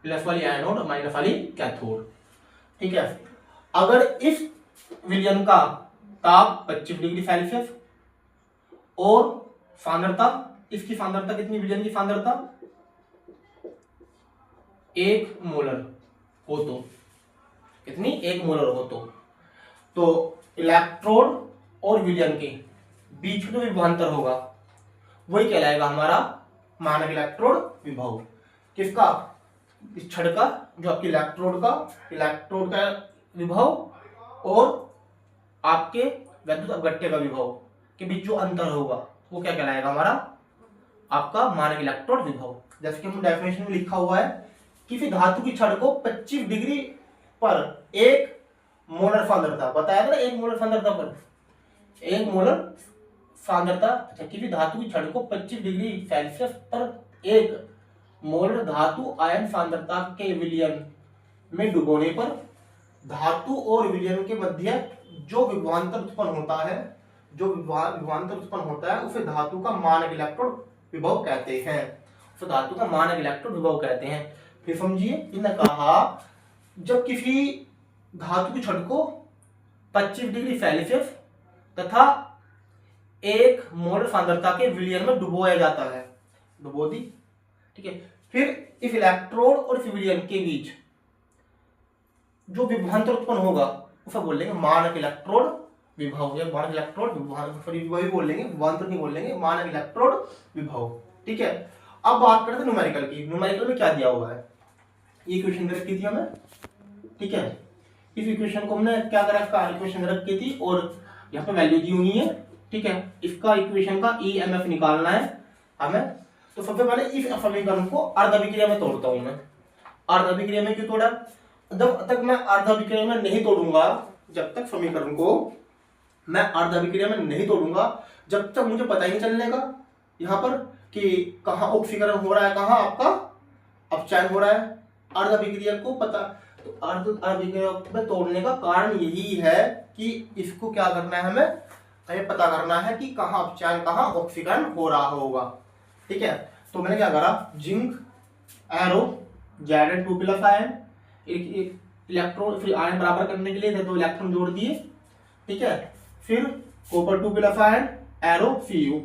प्लस वाली एनोड माइनस वाली कैथोड। ठीक है, अगर इस विलयन का ताप 25 डिग्री सेल्सियस और सांद्रता, इसकी सांद्रता कितनी विलयन की सांद्रता 1 मोलर हो तो कितनी 1 मोलर हो तो इलेक्ट्रोड और विलयन के बीच में जो विभवांतर होगा वही कहलाएगा हमारा मानक इलेक्ट्रोड विभव। किसका? इस छड़ का, जो आपकी इलेक्ट्रोड का विभव और आपके वैद्युत अपघट्य का विभव के बीच जो अंतर होगा वो क्या कहलाएगा हमारा? आपका मानक इलेक्ट्रोड विभव। जैसे कि हम डेफिनेशन में लिखा हुआ है, किसी धातु की छड़ को 25 डिग्री पर 1 मोलर सांद्रता, बताया था ना, 1 मोलर सांद्रता पर 1 मोलर सांद्रता, अच्छा, किसी धातु की छड़ को 25 डिग्री सेल्सियस पर 1 मोलर धातु आयन सांद्रता के विलयन में डुबोने पर धातु और विलयन के मध्य जो विभवांतर उत्पन्न होता है, उसे धातु का मानक इलेक्ट्रोड विभव कहते हैं। उसे धातु का मानक इलेक्ट्रोड विभव कहते हैं। फिर समझिए, इन्होंने कहा जब किसी धातु की छड़ को 25 डिग्री सेल्सियस तथा 1 मोलर सांद्रता के विलयन में डुबोया जाता है, डुबो दी, ठीक है। फिर इस इलेक्ट्रोड और इस विलयन के बीच जो विभवांतर उत्पन्न होगा उसे बोलेंगे मानक इलेक्ट्रोड विभव, या मानक इलेक्ट्रोड विभव बोलेंगे, विभवांतर नहीं बोलेंगे, मानक इलेक्ट्रोड विभव, ठीक है। अब बात करते हैं न्यूमेरिकल की। न्यूमेरिकल में क्या दिया हुआ है? ये इक्वेशन दे रखी थी हमें, ठीक है। इस इक्वेशन को हमने क्या कर रखा है, इक्वेशन दे रखी थी और यहाँ पे वैल्यू दी हुई है, ठीक है। इसका इक्वेशन का ईएमएफ निकालना है हमें। तो सबसे पहले इस समीकरण को अर्धविक्रिया में तोड़ता हूं मैं। अर्धविक्रिया में क्यों तोड़ा? जब तक मैं अर्धविक्रिया में नहीं तोड़ूंगा, जब तक समीकरण को मैं अर्धविक्रिया में नहीं तोड़ूंगा, जब तक मुझे पता ही नहीं चलने का यहाँ पर कि कहाँ ऑक्सीकरण हो रहा है, कहाँ आपका अपचयन हो रहा है। अर्धविक्रिया को पता, तो अर्धविक्रिया में तोड़ने का कारण यही है कि इसको क्या करना है, हमें पता करना है कि कहाँ अपचयन, कहाँ ऑक्सीकरण हो रहा होगा, ठीक है। तो मैंने क्या करा, zinc arrow Zn2 plus ion, electron फिर आयन बराबर करने के लिए 2 इलेक्ट्रॉन जोड़ दिए, ठीक है। फिर copper 2 plus ion arrow Cu,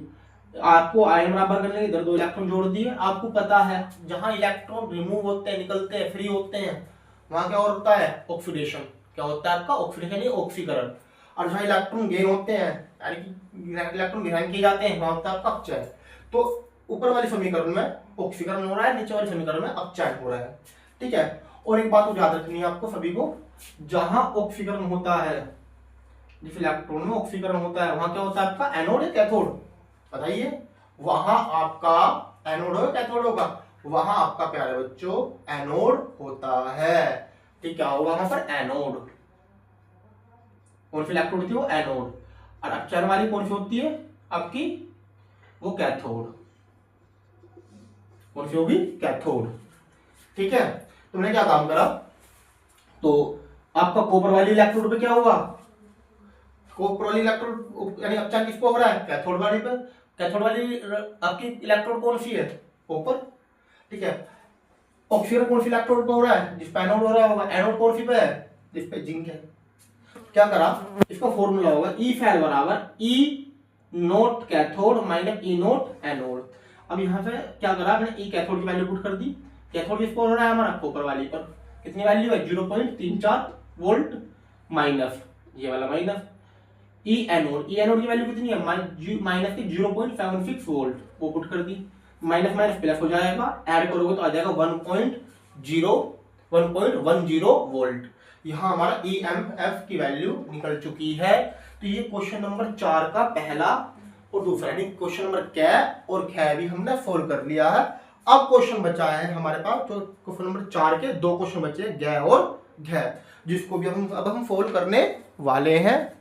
आपको आयन बराबर करने के लिए 2 इलेक्ट्रॉन जोड़ दिए। आपको पता है जहां इलेक्ट्रॉन रिमूव होते हैं, निकलते हैं, फ्री होते हैं, वहां क्या होता है? ऑक्सीडेशन। क्या होता है आपका? ऑक्सीडेशन या ऑक्सीकरण। और जहां इलेक्ट्रॉन गेन होते हैं, यानी कि इलेक्ट्रॉन ग्रहण किए जाते हैं, वहां होता है आपका अपचयन। तो ऊपर वाले समीकरण में ऑक्सीकरण हो रहा है, नीचे वाले समीकरण में अपचयन हो रहा है, ठीक है। और एक बात याद रखनी है आपको सभी को, जहां ऑक्सीकरण होता है, जिस इलेक्ट्रॉन में ऑक्सीकरण होता है, वहां क्या होता है आपका? एनोड या कैथोड? बताइए, वहां आपका एनोड हो कैथोड होगा? वहां आपका प्यारे बच्चों एनोड होता है, ठीक। क्या होगा वहां पर? एनोड। कौन सी इलेक्ट्रोड होती है? वो एनोड। और अपचयन वाली कौन सी होती है आपकी? वो कैथोड। कौन सी होगी? कैथोड, ठीक है। तुमने क्या काम करा, तो आपका कॉपर वाली इलेक्ट्रोड पे क्या हुआ? कॉपर वाली इलेक्ट्रोड यानी अपचयन किसको हो रहा है? कैथोड वाली पे। कैथोड वाली आपकी इलेक्ट्रोड कौन सी है? कॉपर, ठीक है। ऑक्सीजन कौन सी इलेक्ट्रोड पे हो रहा है? जिस पे एनोड हो रहा होगा। एनोड कौन सी पे है? जिस पे जिंक है। क्या करा, इसका फॉर्मूला होगा ई फैल बराबर ई नोट कैथोड माइनस ई नोट एनोड। अब यहाँ पे क्या करा, मैंने ई कैथोड की वैल्यू पुट कर दी। कैथोड किस पर हो रहा है हमारा? कॉपर वाली पर। कितनी वैल्यू है? 0.34 वोल्ट माइनस, ये वाला माइनस। ई एनोड की वैल्यू कितनी है? माइनस की 0.76 वोल्ट, वो पुट कर दी। माइनस माइनस प्लस हो जाएगा, ऐड करोगे तो आ जाएगा 1.10 वोल्ट। यहाँ हमारा EMF की वैल्यू निकल चुकी है। तो ये क्वेश्चन नंबर 4 का पहला और दूसरा, यानी क्वेश्चन नंबर कै और ख भी हमने सोल्व कर लिया है। अब क्वेश्चन बचा है हमारे पास, जो क्वेश्चन नंबर 4 के 2 क्वेश्चन बचे हैं, गै और घ, जिसको भी अब हम सोल्व करने वाले हैं।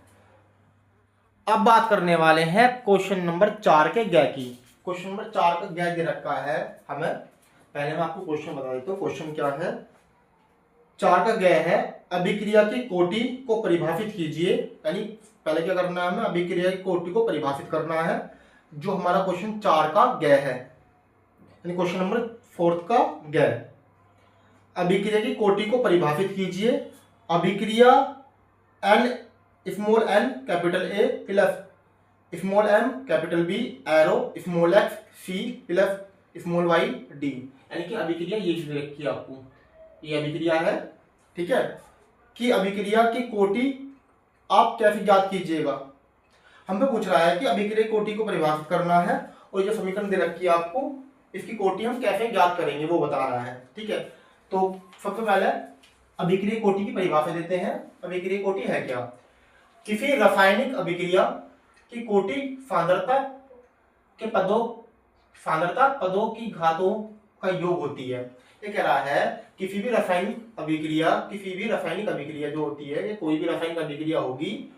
अब बात करने वाले हैं क्वेश्चन नंबर 4 के गै की। क्वेश्चन नंबर 4 का गै दे रखा है हमें। पहले मैं आपको क्वेश्चन बता देता हूँ, क्वेश्चन क्या है। 4 का गै है, अभिक्रिया की कोटि को परिभाषित कीजिए। यानी पहले क्या करना है हमें? अभिक्रिया की कोटि को परिभाषित करना है, जो हमारा क्वेश्चन 4 का गै है, यानी क्वेश्चन नंबर 4 का गै। अभिक्रिया की कोटि को परिभाषित कीजिए। अभिक्रिया n small n capital A plus small m capital B arrow small x C plus small y D, यानी कि अभिक्रिया ये चीज रखी आपको, ये अभिक्रिया है, ठीक है। कि अभिक्रिया की कोटि आप कैसे ज्ञात कीजिएगा? हम पे पूछ रहा है कि अभिक्रिया कोटि को परिभाषित करना है और जो समीकरण दे रखी है आपको, इसकी कोटि हम कैसे ज्ञात करेंगे वो बता रहा है। ठीक है, तो सबसे पहले अभिक्रिया कोटि की परिभाषा देते हैं। अभिक्रिया कोटि है क्या? किसी रासायनिक अभिक्रिया की कोटि सांद्रता पदों की घातों का योग होती है। ये कह रहा है किसी भी रासायनिक अभिक्रिया जो होती है, ये कोई भी रासायनिक अभिक्रिया होगी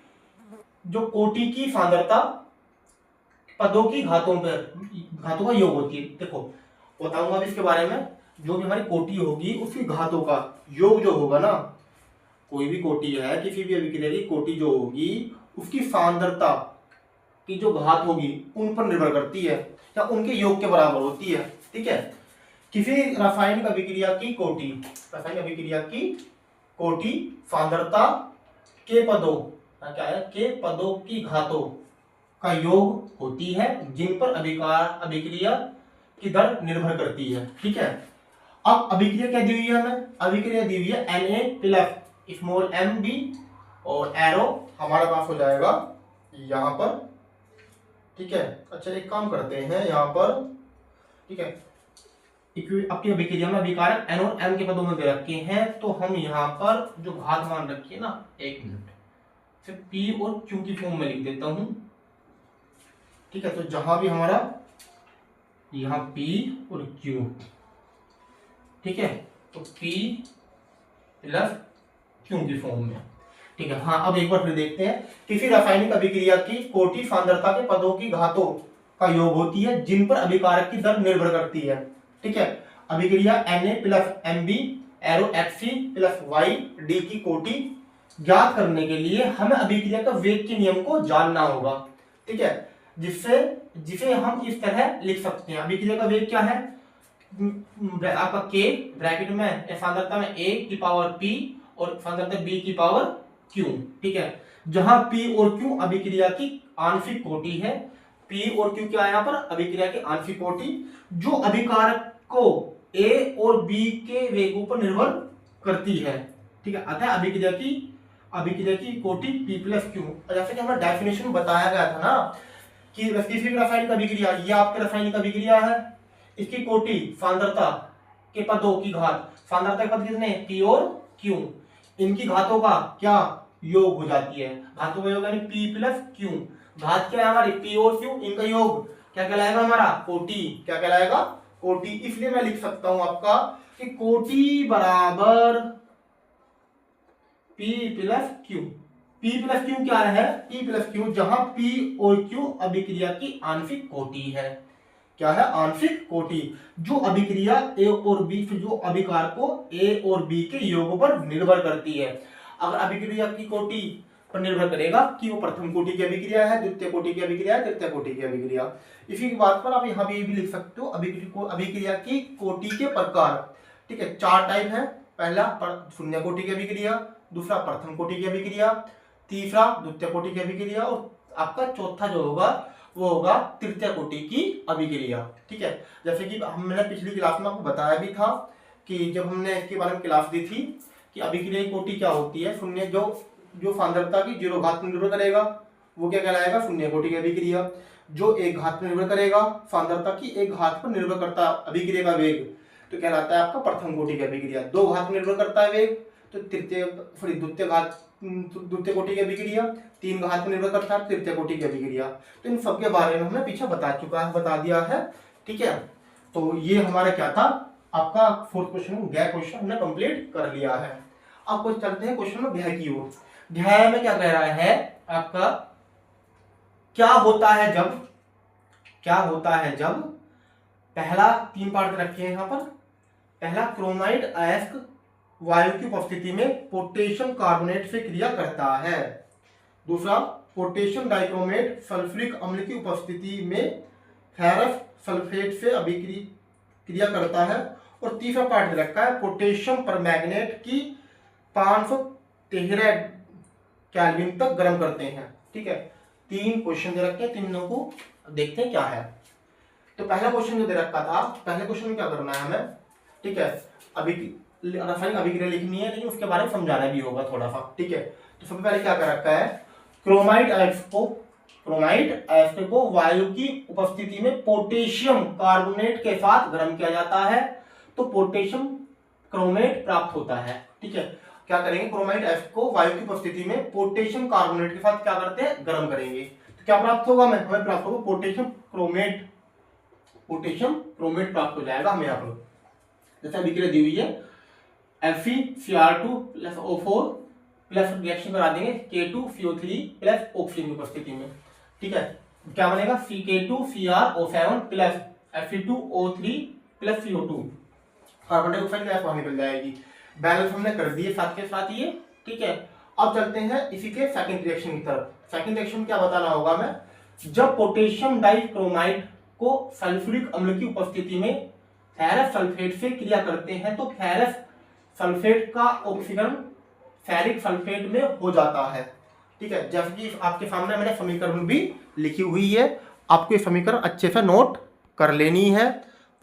जो कोटि की सांद्रता पदों की घातों का योग होती है। देखो बताऊंगा अब इसके बारे में। जो भी हमारी कोटि होगी उसकी घातों का योग जो होगा ना, कोई भी कोटि है, किसी भी अभिक्रिया की कोटि जो होगी उसकी सांद्रता की जो घात होगी उन पर निर्भर करती है या उनके योग के बराबर होती है। ठीक है, किसी रासायनिक अभिक्रिया की कोटि सांद्रता के पदों की घातों का योग होती है जिन पर अभिक्रिया की दर निर्भर करती है। ठीक है, अब अभिक्रिया क्या दी हुई है हमें? अभिक्रिया दी हुई है Na+mb और एरो हमारे पास हो जाएगा यहाँ पर। ठीक है, अच्छा एक काम करते हैं यहाँ पर। ठीक है, अपनी अभिक्रिया में अभिकारक N और M के पदों में दे रखे हैं, तो हम यहाँ पर जो घात मान रखी है ना, 1 मिनट, फिर P और Q की फॉर्म में लिख देता हूं। ठीक है, तो जहां भी हमारा यहाँ P और Q, ठीक है, तो P प्लस Q की फॉर्म में। ठीक है, हाँ अब एक बार फिर देखते हैं। किसी रासायनिक अभिक्रिया की कोटि सांद्रता के पदों की घातों का योग होती है जिन पर अभिकारक की दर निर्भर करती है। ठीक है, अभिक्रिया Na+Mb एरो Xc+y की कोटि ज्ञात करने के लिए हमें अभिक्रिया का वेग के नियम को जानना होगा। ठीक है, जिसे हम इस तरह लिख सकते हैं। अभिक्रिया का वेग क्या है? आपका K ब्रैकेट में सांद्रता में A की पावर P और सांद्रता B की पावर Q। ठीक है, जहां P और Q अभिक्रिया की आंशिक कोटि है। P और Q क्या है यहाँ पर? अभिक्रिया की आंशिक कोटि जो अभिकारक को A और B के वेगों पर निर्भर करती है। ठीक है, अतः अभिक्रिया की कोटि P+Q। जैसे कि हमें डेफिनेशन बताया गया था ना कि किसी भी रासायनिक अभिक्रिया, ये आपके रासायनिक अभिक्रिया है, इसकी कोटि सांद्रता के पदों की घात, सांद्रता के पद कितने? P और Q, इनकी घातों का क्या योग हो जाती है? घातों का योग यानी P+Q। घात क्या है हमारी? P और Q, इनका योग क्या कहलाएगा हमारा? कोटि। क्या कहलाएगा? कोटि। इसलिए मैं लिख सकता हूं आपका कि कोटि बराबर P+Q। P+Q क्या है? P+Q जहां P और Q अभिक्रिया की आंशिक कोटि है। क्या है? आंशिक कोटि, जो अभिक्रिया A और B, जो अभिकार को A और B के योग पर निर्भर करती है। अगर अभिक्रिया की कोटि पर निर्भर करेगा कि वो प्रथम कोटि की अभिक्रिया है, द्वितीय कोटि की अभिक्रिया है, तृतीय कोटि की अभिक्रिया। इसी की बात पर आप यहाँ भी लिख सकते हो अभिक्रिया की कोटि के प्रकार। ठीक है, 4 टाइप है। पहला शून्य कोटि की अभिक्रिया, दूसरा प्रथम कोटि की अभिक्रिया, तीसरा द्वितीय कोटि की अभिक्रिया और आपका चौथा जो होगा वो होगा तृतीय कोटि की अभिक्रिया। ठीक है, जैसे कि हमने पिछली क्लास में आपको बताया भी था कि जब हमने इसके बारे में क्लास दी थी कि अभिक्रिया की कोटि क्या होती है। शून्य जो सांद्रता की 0 घात पर निर्भर करेगा वो क्या कहलाएगा? शून्य कोटि की अभिक्रिया। जो 1 घात पर निर्भर करेगा, सांद्रता की 1 घात पर निर्भर करता अभिक्रिया का वेग, तो कहलाता है आपका प्रथम कोटि की अभिक्रिया। 2 घात पर निर्भर करता है वेग तो द्वितीय कोटि की अभिक्रिया। 3 घात पर निर्भर करता है तृतीय कोटि की अभिक्रिया। तो इन सबके बारे में हमने पीछे बता दिया है। ठीक है, तो ये हमारा क्या था, आपका 4th क्वेश्चन, गैर क्वेश्चन हमने कंप्लीट कर लिया है। अब कुछ चलते हैं क्वेश्चन में ग्रह की ओर। ग्रह में क्या कह रहा है आपका, क्या होता है जब पहला 3 पार्ट रखे हैं यहाँ पर। पहला, क्रोमाइड अयस्क वायु की उपस्थिति में पोटेशियम कार्बोनेट से क्रिया करता है। दूसरा, पोटेशियम डाइक्रोमेट सल्फ्यूरिक अम्ल की उपस्थिति में फेरस सल्फेट से अभिक्रिया करता है। और तीसरा पार्ट दे रखा है, पोटेशियम परमैंगनेट की 513 केल्विन तक गर्म करते हैं। ठीक है, 3 क्वेश्चन दे रखे हैं, तीनों को देखते हैं क्या है। तो पहला क्वेश्चन जो दे रखा था, पहले क्वेश्चन में क्या करना है हमें। ठीक है, रासायनिक अभिक्रिया लिखनी है, लेकिन उसके बारे में समझाना भी होगा थोड़ा सा। ठीक है, तो सबसे पहले क्या कर रखा है, क्रोमाइड अयस्क को क्रोमाइट F को वायु की उपस्थिति में पोटेशियम कार्बोनेट के साथ गर्म किया जाता है तो पोटेशियम क्रोमेट प्राप्त होता है। ठीक है, क्या करेंगे, क्रोमाइट F को वायु की उपस्थिति में पोटेशियम कार्बोनेट के साथ क्या करते हैं, गर्म करेंगे तो क्या प्राप्त होगा, हमें प्राप्त होगा पोटेशियम क्रोमेट प्राप्त हो जाएगा हमें यहाँ पर। जैसे अभिक्रिया दी हुई है FeCr2 plus O4 plus reaction करा देंगे K2CO3 प्लस ऑक्सीजन की उपस्थिति में। ठीक है, क्या बनेगा CK2CrO7 plus Fe2O3 plus CO2, carbon dioxide gas बाहर निकल जाएगी। बैलेंस हमने कर दिए साथ के साथ ये। ठीक है, अब चलते हैं इसी के सेकंड रिएक्शन की तरफ। सेकंड रिएक्शन क्या बताना होगा मैं, जब पोटेशियम डाइक्रोमाइड को सल्फ्यूरिक अम्ल की उपस्थिति में फेरस सल्फेट से क्रिया करते हैं तो फेरस सल्फेट का ऑक्सीकरण फेरिक सल्फेट में हो जाता है। ठीक है, जैसे कि आपके सामने मैंने समीकरण भी लिखी हुई है, आपको ये समीकरण अच्छे से नोट कर लेनी है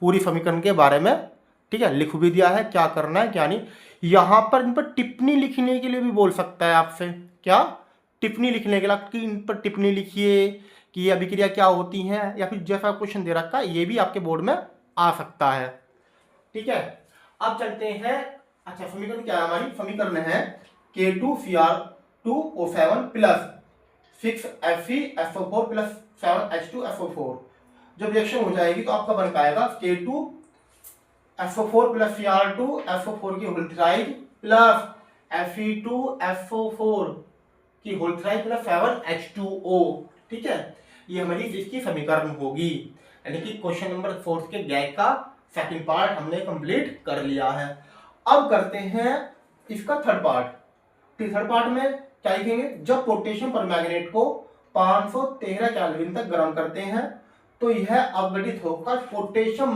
पूरी समीकरण के बारे में। ठीक है, लिख भी दिया है क्या करना है क्या नहीं। यहाँ पर इन पर टिप्पणी लिखने के लिए भी बोल सकता है आपसे, क्या टिप्पणी लिखने के लिए कि इन पर टिप्पणी लिखिए कि ये अभिक्रिया क्या होती हैं, या फिर जैसा क्वेश्चन दे रखा है ये भी आपके बोर्ड में आ सकता है। ठीक है, अब चलते हैं। अच्छा, समीकरण क्या है, हमारी समीकरण है K2Cr2O7 plus 6Fe2SO4 plus 7H2SO4। जब रिएक्शन हो जाएगी तो आपका बन पाएगा K2SO4 प्लस Cr2SO4 की होल थ्राइज प्लस Fe2SO4 की होल थ्राइज प्लस 7H2O। ठीक है, ये हमारी इसकी समीकरण होगी, यानी कि क्वेश्चन नंबर 4 के गैग का सेकंड पार्ट हमने कंप्लीट कर लिया है। अब करते हैं इसका थर्ड पार्ट। थर्ड पार्ट में क्या लिखेंगे, जब पोटेशियम परमैंगनेट को 513 केल्विन तक गर्म करते हैं तो यह अपघटित होकर पोटेशियम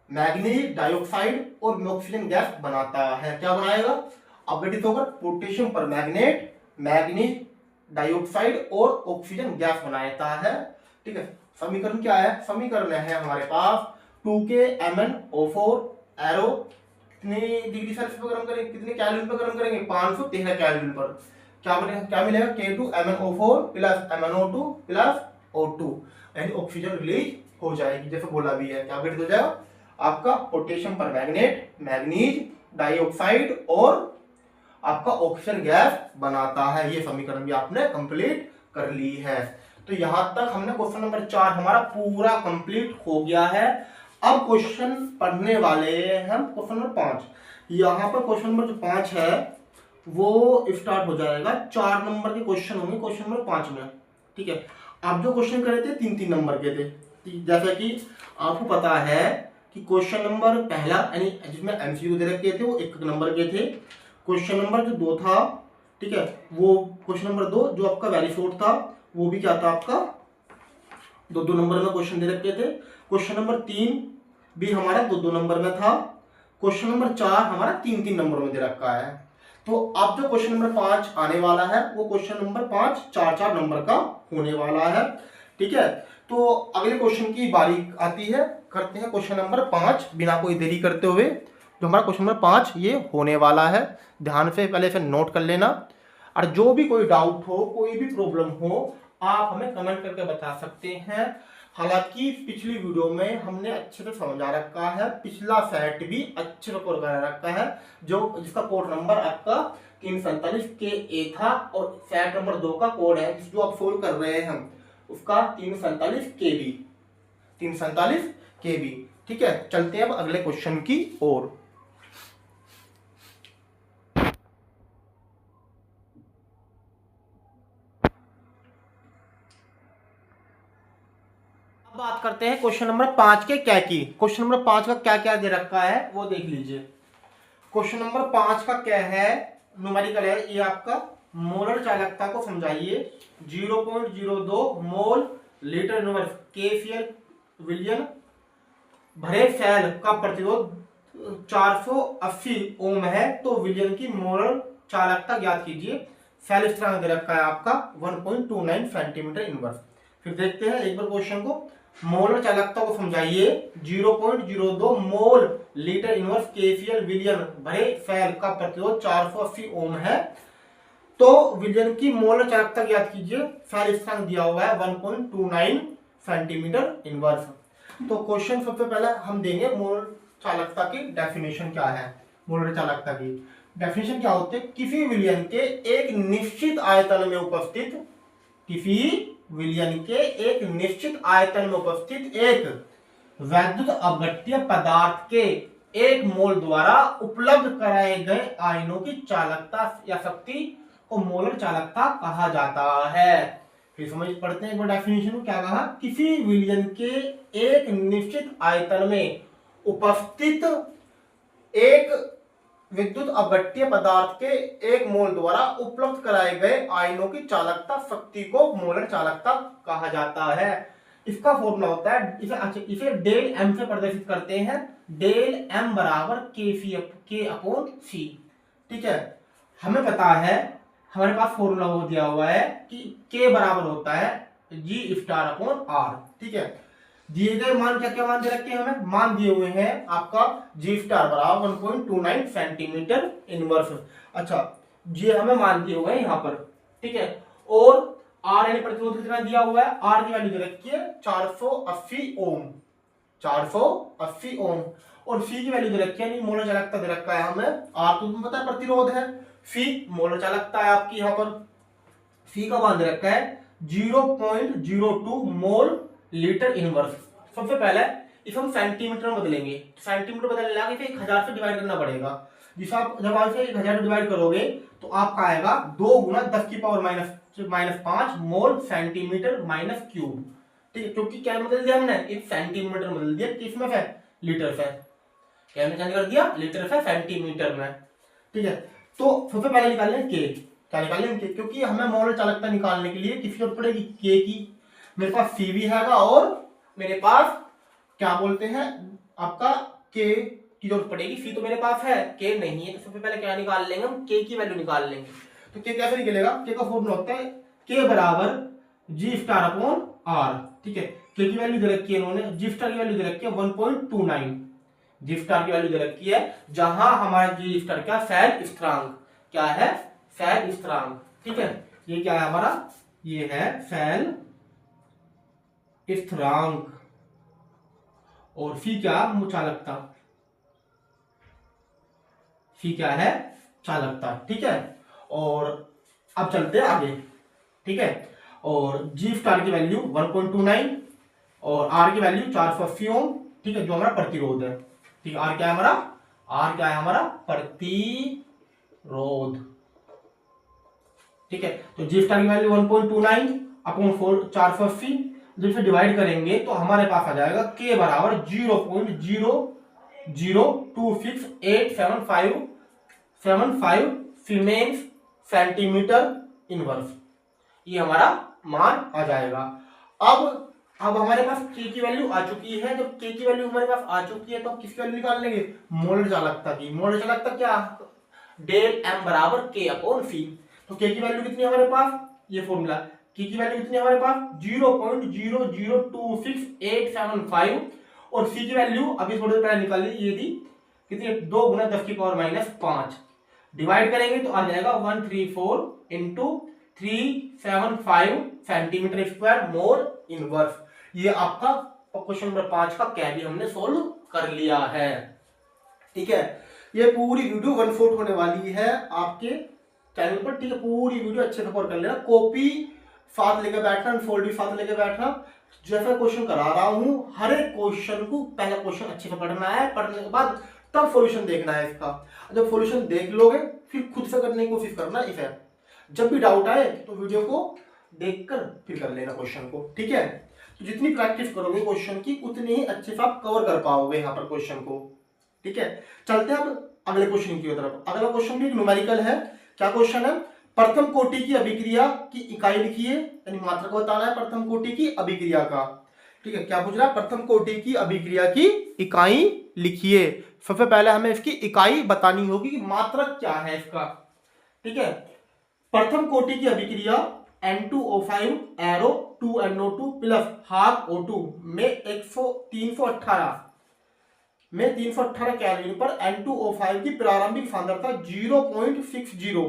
मैग्नीज डाइऑक्साइड और ऑक्सीजन गैस बनाता है। क्या बनाएगा, अपघटित होकर पोटेशियम परमैंगनेट मैग्नीज डाइऑक्साइड और ऑक्सीजन गैस बनाता है। ठीक है, समीकरण क्या है, समीकरण है हमारे पास 2KMnO4 एरो कितने डिग्री सेल्सियस पर गर्म करेंगे, कितने केल्विन पर गर्म करेंगे, 513 केल्विन पर। क्या बनेगा, क्या मिलेगा, K2MnO4 plus MnO2 plus O2, यानी ऑक्सीजन रिलीज हो जाएगी। जैसे बोला भी है, क्या अपडेट हो जाएगा आपका पोटेशियम परमैंगनेट मैग्नीज डाइऑक्साइड और आपका ऑक्सीजन गैस बनाता है। ये समीकरण भी आपने कंप्लीट कर ली है। तो यहां तक हमने क्वेश्चन नंबर 4 हमारा पूरा कंप्लीट हो गया है। अब क्वेश्चन पढ़ने वाले हैं हम क्वेश्चन नंबर 5। यहाँ पर क्वेश्चन नंबर जो 5 है वो स्टार्ट हो जाएगा, 4 नंबर के क्वेश्चन होंगे क्वेश्चन नंबर 5 में। ठीक है, आप जो क्वेश्चन करे थे 3-3 नंबर के थे। जैसा कि आपको पता है कि क्वेश्चन नंबर पहला यानी जिसमें एमसीक्यू दे रखे थे वो 1 नंबर के थे। क्वेश्चन नंबर जो 2 था, ठीक है, वो क्वेश्चन नंबर 2 जो आपका वैरी शॉर्ट था वो भी क्या था आपका 2-2 नंबर में क्वेश्चन दे रखे थे। क्वेश्चन नंबर 3 भी हमारा 2-2 नंबर में था। क्वेश्चन नंबर 4 हमारा 3-3 नंबर में दे रखा है। तो अब जो क्वेश्चन नंबर 5 आने वाला है वो क्वेश्चन नंबर 5 4-4 नंबर का होने वाला है। ठीक है, तो अगले क्वेश्चन की बारी आती है, करते हैं क्वेश्चन नंबर 5 बिना कोई देरी करते हुए। जो हमारा क्वेश्चन नंबर 5 ये होने वाला है, ध्यान से पहले से नोट कर लेना। और जो भी कोई डाउट हो, कोई भी प्रॉब्लम हो, आप हमें कमेंट करके बता सकते हैं। हालांकि पिछली वीडियो में हमने अच्छे से समझा रखा है, पिछला सेट भी अच्छे से कवर करा रखा है, जो जिसका कोड नंबर आपका 347 KA था, और सेट नंबर 2 का कोड है जो आप सोल्व कर रहे हैं उसका 347 KB। ठीक है, चलते हैं अब अगले क्वेश्चन की ओर। बात करते हैं क्वेश्चन नंबर 5 के क्या की। क्वेश्चन नंबर 5 का क्या क्या दे रखा है वो देख लीजिए। क्वेश्चन नंबर 5 का क्या है, न्यूमेरिकल है ये आपका। मोलर चालकता को समझाइए, 0.02 मोल लीटर इनवर्स KCl विलियन भरे सेल का प्रतिरोध 480 ओम है, तो विलियन की मोलर चालकता ज्ञात कीजिए। सेल स्थिरांक दे रखा है आपका 1.29 सेंटीमीटर इनवर्स। फिर देखते हैं एक बार क्वेश्चन को। मोलर चालकता को समझाइए, 0.02 मोल लीटर इनवर्स KCl विलियन भरे सेल का प्रतिरोध 480 ओम है। तो विलयन की मोलर चालकता ज्ञात कीजिए। फेरिस स्थिरांक दिया हुआ है 1.29 सेंटीमीटर इनवर्स। तो क्वेश्चन सबसे पहले हम देंगे मोलर चालकता की डेफिनेशन क्या है। मोलर चालकता की डेफिनेशन क्या होती है, किसी विलयन के एक निश्चित आयतन में उपस्थित, किसी विलयन के एक निश्चित आयतन में उपस्थित एक वैद्युत अपघट्य पदार्थ के एक मोल द्वारा उपलब्ध कराए गए आयनों की चालकता या शक्ति को मोलर चालकता कहा जाता है। फिर समझ पढ़ते हैं एक बार डेफिनेशन को। क्या कहा, किसी विलयन के एक निश्चित आयतन में उपस्थित एक विद्युत अपघट्य पदार्थ के एक मोल द्वारा उपलब्ध कराए गए आयनों की चालकता शक्ति को मोलर चालकता कहा जाता है। इसका फॉर्मूला होता है, इसे डेल एम से प्रदर्शित करते हैं। डेल एम बराबर के अपॉन सी। ठीक है, हमें पता है, हमारे पास फॉर्मूला वो दिया हुआ है कि के बराबर होता है जी स्टार अपॉन आर। ठीक है, दिए गए मान क्या क्या मान दे रखे हैं, हमें मान दिए हुए हैं आपका जी स्टार बराबर 1.29 सेंटीमीटर इनवर्स। अच्छा, जी हमें मान दिए हुए हैं यहाँ पर। ठीक है, और आर यानी प्रतिरोध कितना दिया हुआ है, आर की वैल्यू दे रखी है 480 ओम, 480 ओम। और सी की वैल्यू दे रखी है, मोलर चालकता दे रखा है हमें। आर तो तुम्हें पता है प्रतिरोध है, सी मोलर चालकता है आपकी यहाँ पर। सी का मान दे रखा है 0.02 मोल लीटर इनवर्स। सबसे पहले इसे हम सेंटीमीटर में बदलेंगे। सेंटीमीटर बदलने लगा इसे 1000 से डिवाइड करना पड़ेगा। जिस आप जब आप इसे 1000 डिवाइड करोगे तो आपका आएगा 2 गुना 10 की पावर -5 मोल सेंटीमीटर माइनस क्यूब। ठीक है, क्योंकि क्या बदल दिया हमने, एक सेंटीमीटर बदल दिया, किसमें से, लीटर से। क्या हमने चेंज कर दिया, लीटर से सेंटीमीटर में। ठीक है, तो सबसे पहले निकालें के। क्या निकालें के, क्योंकि हमें मोलर चालकता निकालने के लिए किसकी जरूरत पड़ेगी, के की। मेरे पास सी भी है और मेरे पास क्या बोलते हैं आपका के की जरूरत पड़ेगी। सी तो मेरे पास है, के नहीं है, तो सबसे पहले क्या निकाल लेंगे हम, के की वैल्यू निकाल लेंगे। तो के कैसे निकलेगा, के का फॉर्मूला होता है के बराबर जी स्टार अपॉन आर। ठीक है, के की वैल्यू दे रखी है इन्होंने, जी स्टार की वैल्यू दे रखी है 1.29, जी स्टार की वैल्यू दे रखी है, जहां हमारा जी स्टार क्या, फैल स्थिरांक। क्या है, फैल स्थिरांक। ठीक है, ये क्या है हमारा, ये है फैल स्थिरांक। और फी क्या, चालकता। फी क्या है, चालकता। ठीक है, और अब चलते हैं आगे। ठीक है, और जी स्टार की वैल्यू 1.29 और आर की वैल्यू 480 ओम। ठीक है, जो हमारा प्रतिरोध है। ठीक है, आर क्या है हमारा, आर क्या है हमारा, प्रतिरोध। ठीक है, तो जी स्टार की वैल्यू 1.29 अपॉन 480, जब इसे डिवाइड करेंगे तो हमारे पास आ जाएगा के बराबर 0.0026875 सीमेंस सेंटीमीटर इनवर्स। ये हमारा मान आ जाएगा। अब हमारे पास के की वैल्यू आ चुकी है। जब के की वैल्यू हमारे पास आ चुकी है तो किसकी वैल्यू निकाल लेंगे, मोलर चालकता की। मोलर चालकता क्या, डेल एम बराबर के अपॉन सी। तो के की वैल्यू कितनी है हमारे पास, ये फॉर्मूला, के की वैल्यू कितनी है हमारे पास 0.0026875 और सी की वैल्यू अभी थोड़ी देर पहले निकाली, ये थी कितनी, 2 गुना 10 की पावर -5। डिवाइड करेंगे तो आ जाएगा 134 into 375 centimetre square mole inverse. ये आपका क्वेश्चन नंबर 5 का कैरी हमने सोल्व कर लिया है। ठीक है, ये पूरी वीडियो 1/4 होने वाली है आपके चैनल पर। ठीक है, पूरी वीडियो अच्छे से फॉलो कर लेना, कॉपी साथ लेकर बैठना, अनफोल्ड भी साथ लेकर बैठना। जैसा क्वेश्चन करा रहा हूं, हर एक क्वेश्चन को पहला क्वेश्चन अच्छे से पढ़ना है, पढ़ने के बाद तब सॉल्यूशन देखना है इसका। जब सॉल्यूशन देख लोगे फिर खुद से करने की कोशिश करना इसे। जब भी डाउट आए तो वीडियो को देखकर फिर कर लेना क्वेश्चन को। ठीक है, तो जितनी प्रैक्टिस करोगे क्वेश्चन की उतनी ही अच्छे से आप कवर कर पाओगे यहाँ पर क्वेश्चन को। ठीक है, चलते हैं अब अगले क्वेश्चन की तरफ। अगला क्वेश्चन भी एक न्यूमेरिकल है। क्या क्वेश्चन है, प्रथम कोटि की अभिक्रिया की इकाई लिखिए, यानी मात्रा को बताना है प्रथम कोटि की अभिक्रिया का। ठीक है, क्या पूछ रहा है, प्रथम कोटि की अभिक्रिया की इकाई लिखिए। सबसे पहले हमें इसकी इकाई बतानी होगी कि मात्रा क्या है इसका। ठीक है, प्रथम कोटि की अभिक्रिया N2O5 arrow 2NO2 plus half O2 में 318 कैलोरी पर N2O5 की प्रारंभिक सांद्रता 0.60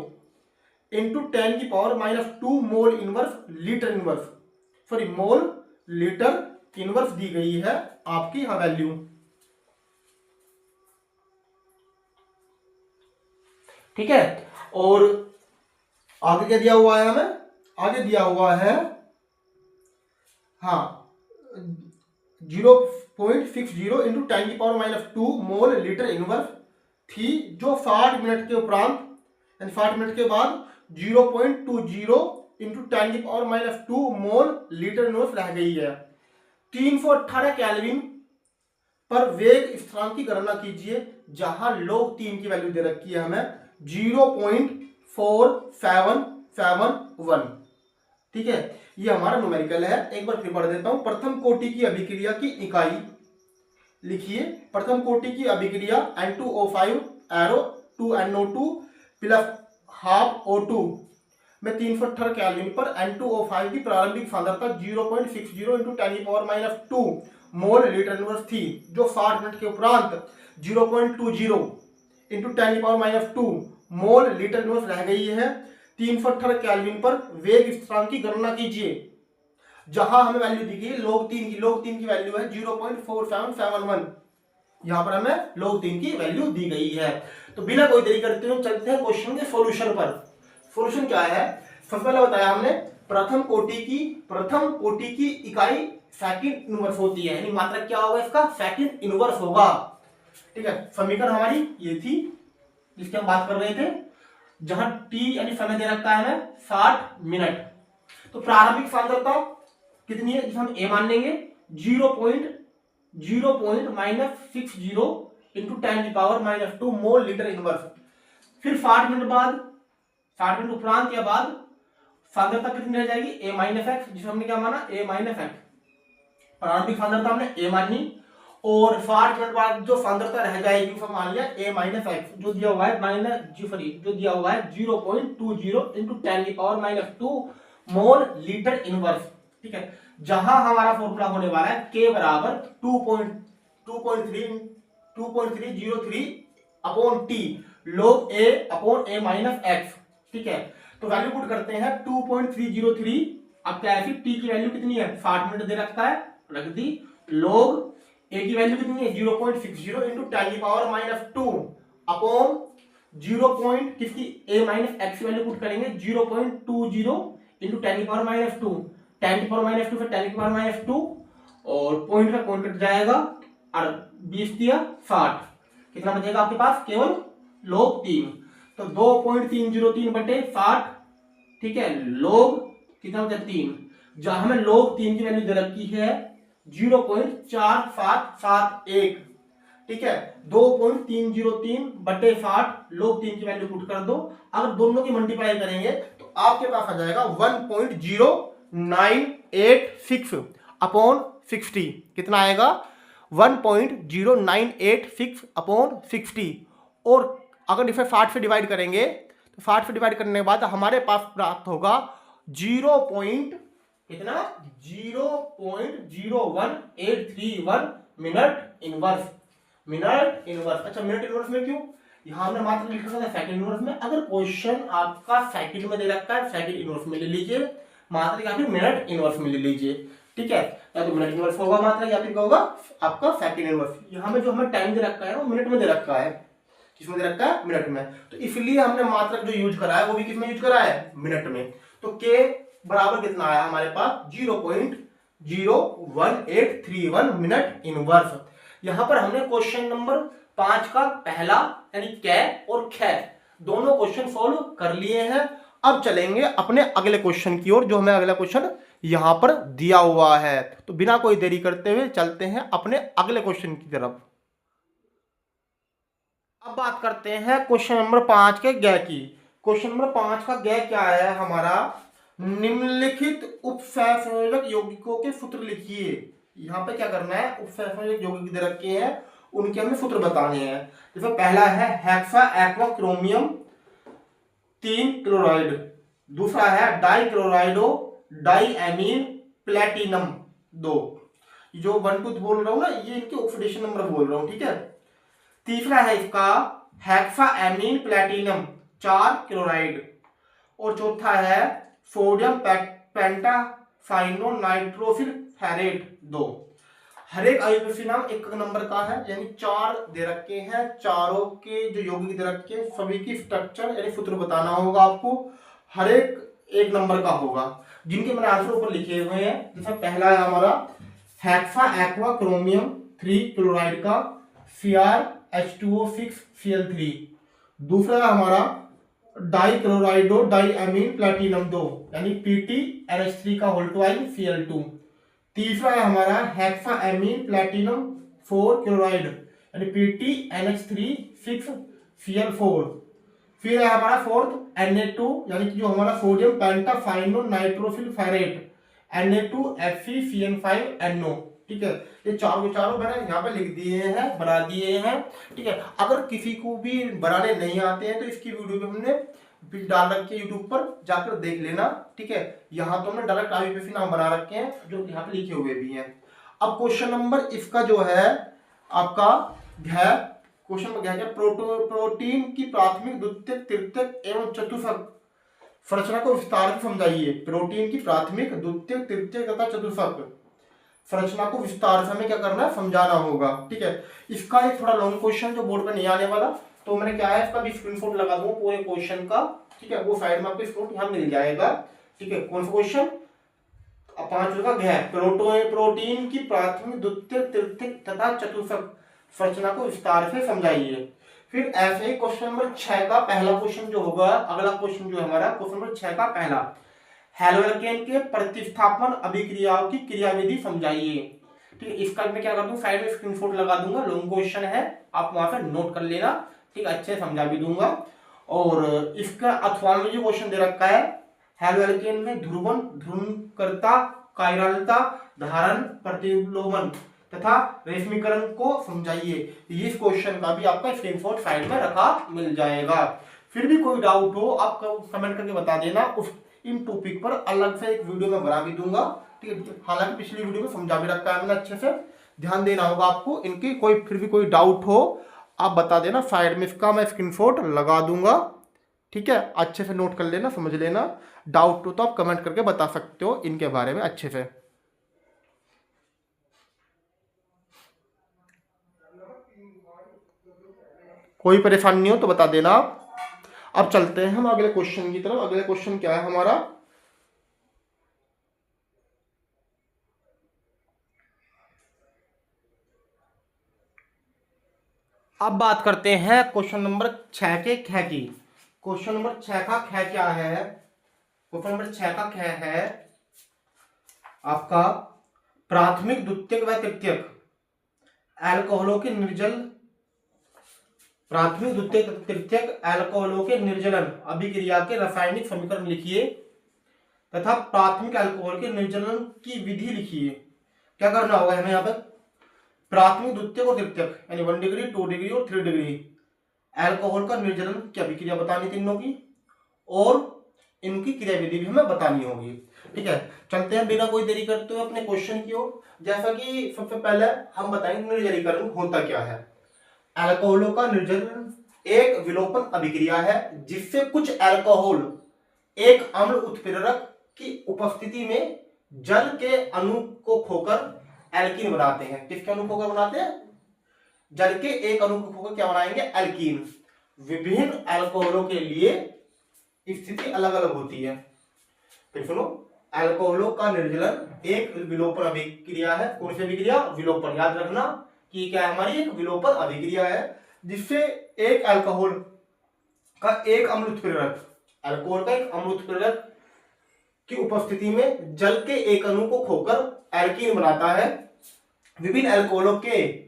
into 10⁻⁻2 mole inverse litre inverse, sorry mole litre inverse दी गई है आपकी यहां वैल्यू। ठीक है, और आगे क्या दिया हुआ है हमें, आगे दिया हुआ है हाँ 0.60 इंटू 10⁻⁻2 मोल लीटर इनवर्स थी, जो 60 मिनट के उपरांत यानी 60 मिनट के बाद 0.20 इंटू 10⁻⁻2 मोल लीटर इनवर्स रह गई है। 318 केल्विन पर वेग स्थिरांक की गणना कीजिए, जहां log 3 की वैल्यू दे रखी है हमें 0.4771। ठीक है, ये हमारा न्यूमेरिकल है। एक बार फिर पढ़ देता हूं। प्रथम कोटि की अभिक्रिया की इकाई लिखिए। प्रथम कोटि की अभिक्रिया N2O5 arrow 2NO2 plus half O2 में 318 केल्विन पर N2O5 की प्रारंभिक सांद्रता 0.60 इंटू 10⁻⁻2 मोल लीटर इनवर्स थी, जो 60 मिनट के उपरांत 0.20 इंटू 10⁻⁻2 मोल लीटर इनवर्स रह गई है। 318 केल्विन पर वेग स्थिरांक की गणना कीजिए, जहां हमें वैल्यू दी गई log 3 की। log 3 की वैल्यू है 0.4771। यहां पर हमें log 3 की वैल्यू दी गई है। तो बिना कोई देरी करते हुए चलते हैं क्वेश्चन के सॉल्यूशन पर। सॉल्यूशन क्या है, सबसे पहले बताया हमने प्रथम कोटि की इकाई सेकंड इनवर्स होती है, यानी मात्रक क्या होगा इसका, सेकंड इनवर्स होगा। ठीक है, समीकरण हमारी ये थी जिसकी हम बात कर रहे थे, जहां t यानी समय दे रखा है हमें 60 मिनट। तो प्रारंभिक सांद्रता कितनी है, जिसे हम a मान लेंगे 0.0-60 इंटू 10⁻⁻2 मोल लीटर इनवर्स। फिर 60 मिनट बाद, 60 मिनट उपरांत या बाद सांद्रता कितनी रह जाएगी, a माइनस एक्स, जिसे हमने क्या माना, a माइनस एक्स। प्रारंभिक सांद्रता हमने a मानी, और 60 मिनट बाद जो सांद्रता रह जाएगी उसको मान लिया a माइनस एक्स, जो दिया हुआ है जो दिया हुआ है 0.20 इंटू 10⁻⁻2 मोल लीटर इनवर्स। ठीक है, जहां हमारा फॉर्मूला होने वाला है k बराबर 2.303 upon t log a upon a minus x. ठीक है, तो वैल्यू पुट करते हैं 2.303। अब क्या है, t की वैल्यू कितनी है, 60 मिनट दे रखा है, रख दी। log a की वैल्यू कितनी है 0.60 इंटू 10⁻⁻2 अपॉन 0. किसकी, a माइनस एक्स की वैल्यू पुट करेंगे 0.20 इंटू 10⁻⁻2, 10⁻⁻2 फिर 10⁻⁻2, और पॉइंट का पॉइंट कट जाएगा और 20 दिया 60, कितना बचेगा आपके पास, केवल log 3। तो 2.303 बटे 60, ठीक है, log कितना बचा 3, जहां हमें log 3 की वैल्यू दे रखी है 0.4771। ठीक है, 2.303 बटे 60 log 3 की वैल्यू पुट कर दो। अगर दोनों की मल्टीप्लाई करेंगे तो आपके पास आ जाएगा 1.0986 अपॉन 60। कितना आएगा, 1.0986 अपॉन 60। और अगर इसे 60 से डिवाइड करेंगे तो 60 से डिवाइड करने के बाद हमारे पास प्राप्त होगा 0.0181 मिनट इनवर्स। अच्छा, मिनट इनवर्स में क्यों, यहां हमने मात्र लिखा था सेकंड इनवर्स में। अगर क्वेश्चन आपका सेकंड में दे रखा है, सेकंड इनवर्स में ले लीजिए मात्र, या फिर मिनट इनवर्स में ले लीजिए। ठीक है, या तो मिनट इनवर्स होगा मात्र, या फिर होगा आपका सेकंड इनवर्स। यहां में जो हमें टाइम दे रखा है वो मिनट में दे रखा है, किसमें दे रखा है, मिनट में। तो इसलिए हमने मात्रक जो यूज करा है वो भी किसमें यूज करा है, मिनट में। तो k बराबर कितना आया हमारे पास, 0.01831 मिनट इनवर्स। यहां पर हमने क्वेश्चन नंबर 5 का पहला यानी कै और ख दोनों क्वेश्चन सॉल्व कर लिए हैं। अब चलेंगे अपने अगले क्वेश्चन की ओर, जो हमें अगला क्वेश्चन यहां पर दिया हुआ है। तो बिना कोई देरी करते हुए चलते हैं अपने अगले क्वेश्चन की तरफ। अब बात करते हैं क्वेश्चन नंबर 5 के गै की। क्वेश्चन नंबर 5 का गै क्या है हमारा, निम्नलिखित उपसहसंयोजक यौगिकों के सूत्र लिखिए। यहां पे क्या करना है, उपसहसंयोजक यौगिक दे रखे हैं, उनके हमें सूत्र बताने हैं। जैसे पहला है हेक्सा एक्वा क्रोमियम 3 क्लोराइड, दूसरा है डाई क्लोराइडो डाई एमीन प्लेटिनम 2। जो 1 2 बोल रहा हूं ना, ये इनके ऑक्सीडेशन नंबर बोल रहा हूं। ठीक है, तीसरा है इसका हेक्सा एमीन प्लेटिनम 4 क्लोराइड, और चौथा है सोडियम पेंटासाइनोनाइट्रोफिल फेरेट 2। हर एक आईयूपीएसी नाम एक नंबर का है, यानी 4 दे रखे हैं, चारों के जो यौगिक दे रखे हैं सभी की स्ट्रक्चर यानी सूत्र बताना होगा आपको, हर एक नंबर का होगा, जिनके मैंने आंसर ऊपर लिखे हुए हैं। जैसे पहला है हमारा हेक्सा एक्वा क्रोमियम 3 क्लोराइड का CrH2O6Cl3। दूसरा है हमारा डाई क्लोराइडो डाई अमीन प्लेटिनम 2 यानी PtNH3 का होल टू Cl2। तीसरा है हमारा हेक्सा एमीन प्लेटिनम 4 क्लोराइड यानी PtNH3 6Cl4। फिर है हमारा फोर्थ Na2 यानी कि जो हमारा सोडियम पेंटासाइनोनाइट्रोफिल फेरेट Na2FeCN5NO। ठीक है, ये चारों के चारों मैंने यहाँ पे लिख दिए हैं, बना दिए हैं। ठीक है, अगर किसी को भी बनाने नहीं आते हैं तो इसकी वीडियो में हमने डाल रखी है, यूट्यूब पर जाकर देख लेना। ठीक है, यहाँ तो हमने डायरेक्ट आईयूपीएसी नाम बना रखे हैं जो यहाँ पे लिखे हुए भी हैं। अब क्वेश्चन नंबर इसका जो है आपका है, क्वेश्चन नंबर क्या, प्रोटीन की प्राथमिक द्वितीयक तृतीयक एवं चतुष्फलक संरचना को विस्तार से समझाइए। प्रोटीन की प्राथमिक द्वितीयक तृतीयक तथा चतुष्फलक संरचना को विस्तार से हमें क्या करना है, समझाना होगा। ठीक है, इसका एक थोड़ा लॉन्ग क्वेश्चन जो बोर्ड पर नहीं आने वाला, तो मैंने क्या है इसका भी स्क्रीनशॉट लगा दूंगा पूरे क्वेश्चन का। ठीक है, वो साइड में आपको स्क्रीनशॉट यहाँ मिल जाएगा। ठीक है, कौन सा क्वेश्चन, 5 का है प्रोटीन की प्राथमिक द्वितीयक तृतीयक तथा चतुष्फलक संरचना को विस्तार से समझाइए। फिर ऐसे ही क्वेश्चन नंबर 6 का पहला क्वेश्चन जो होगा, अगला क्वेश्चन जो है हमारा क्वेश्चन नंबर 6 का पहला, हेलोएल्केन के प्रतिस्थापन अभिक्रियाओं की क्रियाविधि समझाइए। ठीक है, इसका मैं क्या कर दूं, साइड में स्क्रीनशॉट लगा दूंगा, लॉन्ग क्वेश्चन है, आप वहां से नोट कर लेना। ठीक, अच्छे से समझा भी दूंगा। और इसका अथवा में जो क्वेश्चन दे रखा है, हेलोएल्केन में ध्रुवन, ध्रुवणकर्ता, कायरलता, धारण, प्रतिलोमन तथा रेशमीकरण को समझाइए। इस क्वेश्चन का भी आपका स्क्रीनशॉट साइड में रखा मिल जाएगा। फिर भी कोई डाउट हो आप कमेंट करके बता देना, उस इन टॉपिक पर अलग से एक वीडियो में बना भी दूंगा। ठीक है, हालांकि पिछली वीडियो में समझा भी रखा है मैंने, अच्छे से ध्यान देना होगा आपको। इनकी कोई फिर भी कोई डाउट हो आप बता देना, साइड में इसका मैं स्क्रीनशॉट लगा दूंगा। ठीक है, अच्छे से नोट कर लेना, समझ लेना। डाउट हो तो आप कमेंट करके बता सकते हो इनके बारे में अच्छे से। कोई परेशानी नहीं हो तो बता देना आप। अब चलते हैं हम अगले क्वेश्चन की तरफ। अगले क्वेश्चन क्या है हमारा, अब बात करते हैं क्वेश्चन नंबर 6 के ख की। क्वेश्चन नंबर 6 का ख क्या है, क्वेश्चन नंबर 6 का ख है आपका प्राथमिक द्वितीयक व तृतीयक अल्कोहलों के निर्जल, प्राथमिक द्वितीयक तृतीयक अल्कोहलों के निर्जलन अभिक्रिया के रासायनिक समीकरण लिखिए तथा प्राथमिक अल्कोहल के निर्जलन की विधि लिखिए। क्या करना होगा हमें यहाँ पर, प्राथमिक द्वितीयक और तृतीयक यानी 1 डिग्री 2 डिग्री और 3 डिग्री अल्कोहल का निर्जलन की अभिक्रिया बतानी तीनों की, और इनकी क्रिया विधि भी हमें बतानी होगी। ठीक है, चलते हैं बिना कोई देरी करते हुए अपने क्वेश्चन की ओर। जैसा कि सबसे पहले हम बताएंगे निर्जलीकरण होता क्या है। अल्कोहलों का निर्जलीकरण एक विलोपन अभिक्रिया है जिससे कुछ अल्कोहल एक अम्ल उत्प्रेरक की उपस्थिति में जल के अणु को खोकर एल्कीन बनाते हैं। किसके अणु खोकर बनाते हैं, जल के एक अणु को खोकर क्या बनाएंगे, एल्कीन। विभिन्न अल्कोहलों के लिए स्थिति अलग अलग होती है। फिर सुनो, अल्कोहलों का निर्जलन एक विलोपन अभिक्रिया है। कौन सी अभिक्रिया, विलोपन। याद रखना कि क्या हमारी एक विलोपन अभिक्रिया है जिससे एक अल्कोहल का एक अम्ल उत्प्रेरक, अल्कोहल का एक अम्ल उत्प्रेरक की उपस्थिति में जल के एक अणु को खोकर एल्कीन बनाता है। विभिन्न अल्कोहलों के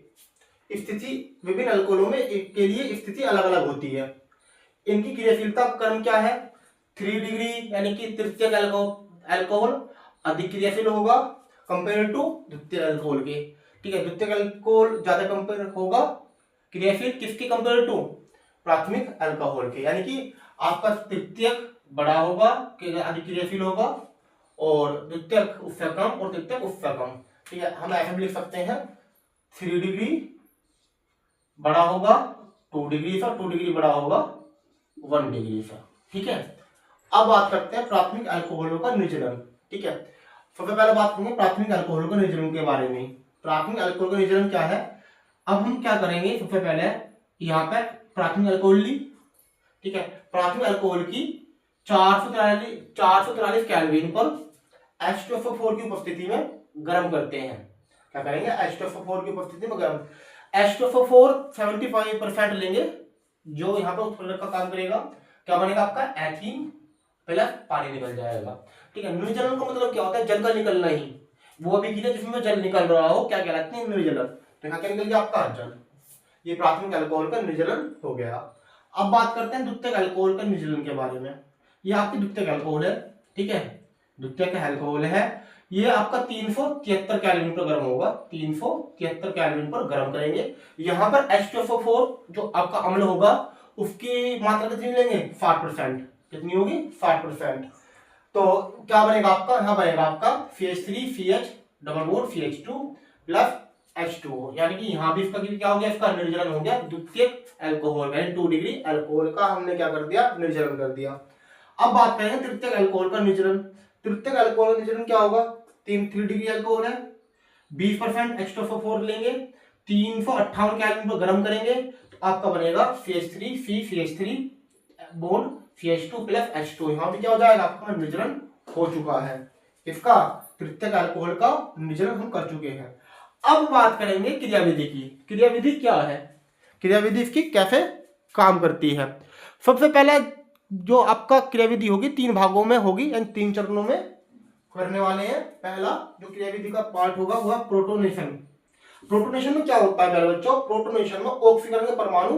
स्थिति, विभिन्न अल्कोहलों में के लिए स्थिति अलग अलग होती है। इनकी क्रियाशीलता क्रम क्या है, 3 डिग्री यानी कि तृतीयक अल्कोहल अधिक क्रियाशील होगा कंपेयर टू द्वितीयक अल्कोहल के। ठीक है, द्वितीयक अल्कोहल ज्यादा कंपेयर होगा क्रियाशील किसके कंपेयर टू, प्राथमिक अल्कोहल के। यानी कि आपका तृतीयक बड़ा होगा, अधिक क्रियाशील होगा, और द्वितीयक उससे कम और तृतीयक उससे कम। ठीक है, हम ऐसे भी लिख सकते हैं 3 डिग्री बड़ा होगा 2 डिग्री से, 2 डिग्री बड़ा होगा 1 डिग्री से। ठीक है, अब बात करते हैं प्राथमिक अल्कोहलों का निर्जलन। ठीक है, सबसे पहले बात करेंगे प्राथमिक अल्कोहलों के निर्जलन के बारे में। प्राथमिक अल्कोहल का निर्जलन क्या है, अब हम क्या करेंगे, सबसे पहले यहाँ पे प्राथमिक अल्कोहल ली। ठीक है, प्राथमिक अल्कोहल की 443 केल्विन पर H2SO4 की उपस्थिति में गर्म करते हैं। क्या करेंगे, H2SO4 की उपस्थिति में गर्म। H2SO4 75% लेंगे, जो यहाँ पे उत्प्रेरक का काम करेगा। क्या बनेगा आपका, एथीन प्लस पानी निकल जाएगा। ठीक है, निर्जलन का मतलब क्या होता है, जल का निकलना ही। वो भी गिरे जिसमें जल निकल रहा हो, क्या कहलाते हैं, निर्जलन। तो यहाँ क्या निकल गया आपका, जल। ये प्राथमिक अल्कोहल का निर्जलन हो गया। अब बात करते हैं द्वितीयक अल्कोहल का निर्जलन के बारे में। ये आपकी द्वितीयक अल्कोहल है। ठीक है, द्वितीयक अल्कोहल है, ये आपका 373 केल्विन पर गर्म होगा। 373 केल्विन पर गर्म करेंगे। यहाँ पर H2SO4 जो आपका अम्ल होगा उसकी मात्रा कितनी लेंगे, 60%। कितनी होगी, 60%। तो क्या बनेगा आपका, यहाँ बनेगा आपका CH3CH double bond CH2 plus H2O, यानी कि यहाँ भी इसका क्या हो गया, इसका निर्जलन हो गया। द्वितीयक अल्कोहल यानी 2 डिग्री अल्कोहल का हमने क्या कर दिया, निर्जलन कर दिया। अब बात करेंगे तृतीयक अल्कोहल का निर्जलन। तृतीयक अल्कोहल का निर्जलन क्या होगा, 3 डिग्री अल्कोहल है, 20% H2SO4 लेंगे, 358 केल्विन पर गर्म करेंगे, तो आपका बनेगा CH3CH3 bond CH2 plus H2। यहाँ भी क्या हो जाएगा, आपका निर्जलन हो चुका है। इसका तृतीयक अल्कोहल का निर्जलन हम कर चुके हैं। अब बात करेंगे क्रियाविधि की। क्रियाविधि क्या है, क्रियाविधि इसकी कैसे काम करती है। सबसे पहले जो आपका क्रियाविधि होगी 3 भागों में होगी, यानी 3 चरणों में करने वाले हैं। पहला जो क्रियाविधि का पार्ट होगा वह प्रोटोनेशन। प्रोटोनेशन में क्या होता है मेरे बच्चों, प्रोटोनेशन में ऑक्सीजन के परमाणु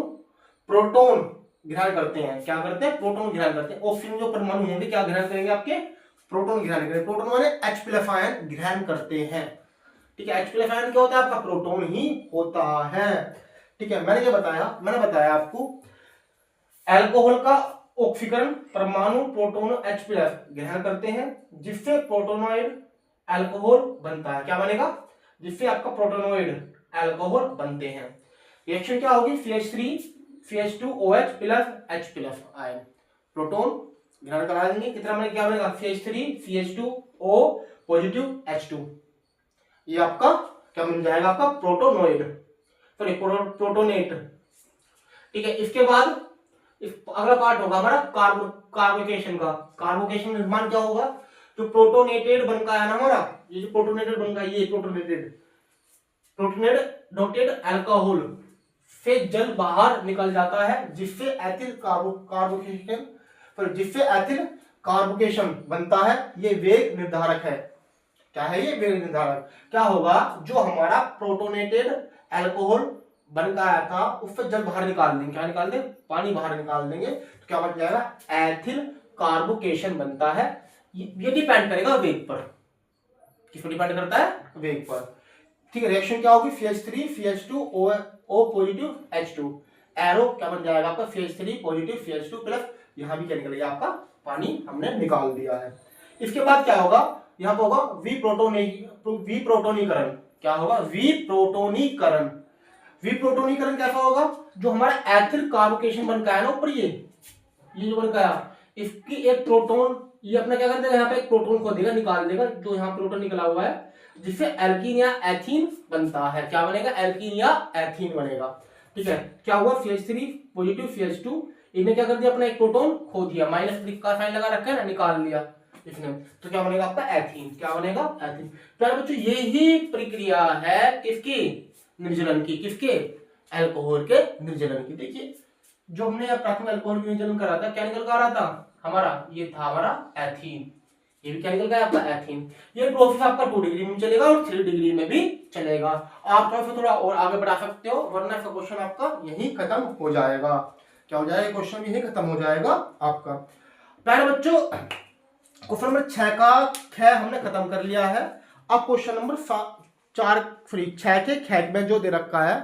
प्रोटोन ग्रहण करते हैं। क्या करते हैं, प्रोटोन ग्रहण करते हैं। ऑक्सीजन जो परमाणु होंगे क्या ग्रहण करेंगे, आपके प्रोटोन ग्रहण करेंगे। प्रोटोन माने H+ आयन ग्रहण करते हैं। ठीक है, H+ आयन क्या होता है, आपका प्रोटोन ही होता है। ठीक है, मैंने बताया आपको अल्कोहल का ऑक्सीकरण परमाणु प्रोटोन H+ ग्रहण करते हैं, जिससे प्रोटोनॉइड अल्कोहल बनता है। क्या बनेगा, जिससे आपका प्रोटोनॉइड अल्कोहल बनते हैं। रिएक्शन क्या होगी, CH3CH2OH plus H+ ion proton ग्रहण करा देंगे। कितना बनेगा, क्या बनेगा, CH3CH2O पॉजिटिव H2। ये आपका क्या मिल जाएगा, आपका प्रोटोनॉइड, सॉरी प्रोटोनेट। ठीक है, इसके बाद अगला पार्ट होगा हमारा कार्बोकेशन का। कार्बोकेशन निर्माण क्या होगा, जो प्रोटोनेटेड बनका है ना हमारा, ये जो प्रोटोनेटेड बनका है, ये प्रोटोनेटेड अल्कोहल से जल बाहर निकल जाता है, जिससे एथिल कार्बोकेशन बनता है। ये वेग निर्धारक है। क्या है ये, वेग निर्धारक। क्या होगा, जो हमारा प्रोटोनेटेड अल्कोहल बन का आया था उससे जल बाहर निकाल देंगे। क्या निकाल देंगे, पानी बाहर निकाल देंगे, तो क्या बन जाएगा, एथिल कार्बोकेशन बनता है। ये डिपेंड करेगा वेग पर। किस पर डिपेंड करता है, वेग पर। ठीक है, रिएक्शन क्या होगी, CH3CH2O पॉजिटिव H2। एरो क्या बन जाएगा आपका, CH3 पॉजिटिव CH2 प्लस, यहां भी क्या निकल गया, आपका पानी हमने निकाल दिया है। इसके बाद क्या होगा, यहाँ पर होगा विप्रोटोनीकरण। क्या होगा, विप्रोटोनीकरण। विप्रोटोनीकरण कैसा होगा, जो हमारा एथिल कार्बोकेशन बनका है ना ऊपर, ये जो बनका है, इसकी एक प्रोटोन, ये अपना क्या कर देगा, यहाँ पे एक प्रोटोन को देगा, निकाल देगा, जो यहाँ प्रोटोन निकला हुआ है, जिससे एल्कीन या एथीन बनता है। क्या बनेगा, एल्कीन या एथीन बनेगा। ठीक है, क्या हुआ, CH3 पॉजिटिव CH2, इन्हें क्या कर दिया, अपना एक प्रोटोन खो दिया, माइनस का साइन लगा रखा है ना, निकाल लिया इसने, तो क्या बनेगा आपका एथीन। क्या बनेगा, एथीन। तो बच्चों यही प्रक्रिया है किसकी, निर्जलन की। किसके, अल्कोहल के निर्जलन की। देखिए जो हमने प्राथमिक अल्कोहल के निर्जलन करा था, क्या निकल कर आ रहा था हमारा, ये था हमारा एथीन। ये भी क्या निकल गया, आपका एथीन। ये प्रोसेस आपका 2 डिग्री में चलेगा और 3 डिग्री में भी चलेगा। आप थोड़ा और आगे बढ़ा सकते हो, वरना इसका क्वेश्चन आपका यही खत्म हो जाएगा। क्या हो जाएगा, क्वेश्चन यही खत्म हो जाएगा आपका। प्यारे बच्चों, क्वेश्चन नंबर 6 का ख हमने खत्म कर लिया है। अब क्वेश्चन नंबर 6 के ख में जो दे रखा है,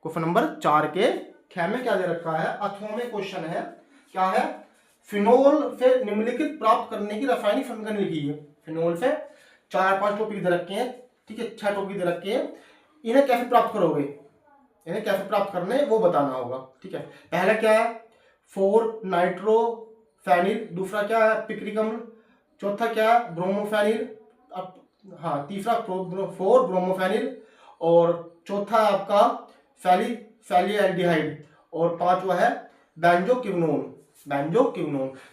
क्वेश्चन नंबर 4 के ख में क्या दे रखा है, अथवा में क्वेश्चन है, क्या है, फिनोल से निम्नलिखित प्राप्त करने की रासायनिक समीकरण लिखी है। फिनोल से 4-5 टॉपिक दे रखे हैं। ठीक है, 6 टॉपिक दे रखे हैं, इन्हें कैसे प्राप्त करोगे, इन्हें कैसे प्राप्त करने वो बताना होगा। ठीक है, पहला क्या है, 4 नाइट्रो फेनिल, दूसरा क्या है पिक्रिक अम्ल, चौथा क्या है ब्रोमोफेनिल, अब हाँ तीसरा फोर ब्रोमोफेनिल, और चौथा है आपका फैलीएल्डिहाइड, और पांचवा है बेंजोक्विनोन।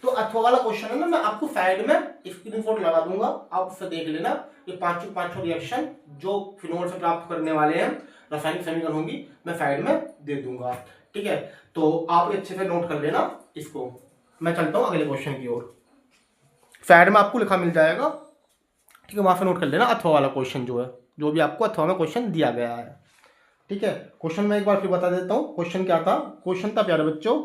तो अथवा वाला क्वेश्चन है ना, मैं आपको साइड में स्क्रीनशॉट लगा दूंगा, आप उससे देख लेना। ये पांचों रिएक्शन जो फिनोल से प्राप्त करने वाले हैं रासायनिक समीकरण होंगी, मैं साइड में दे दूंगा, ठीक है। तो आप अच्छे से नोट कर लेना इसको। मैं चलता हूँ अगले क्वेश्चन की ओर, साइड में आपको लिखा मिल जाएगा, ठीक है, वहां से नोट कर लेना अथवा वाला क्वेश्चन जो है, जो भी आपको अथवा में क्वेश्चन दिया गया है, ठीक है। क्वेश्चन मैं एक बार फिर बता देता हूँ, क्वेश्चन क्या था। क्वेश्चन था प्यारे बच्चों,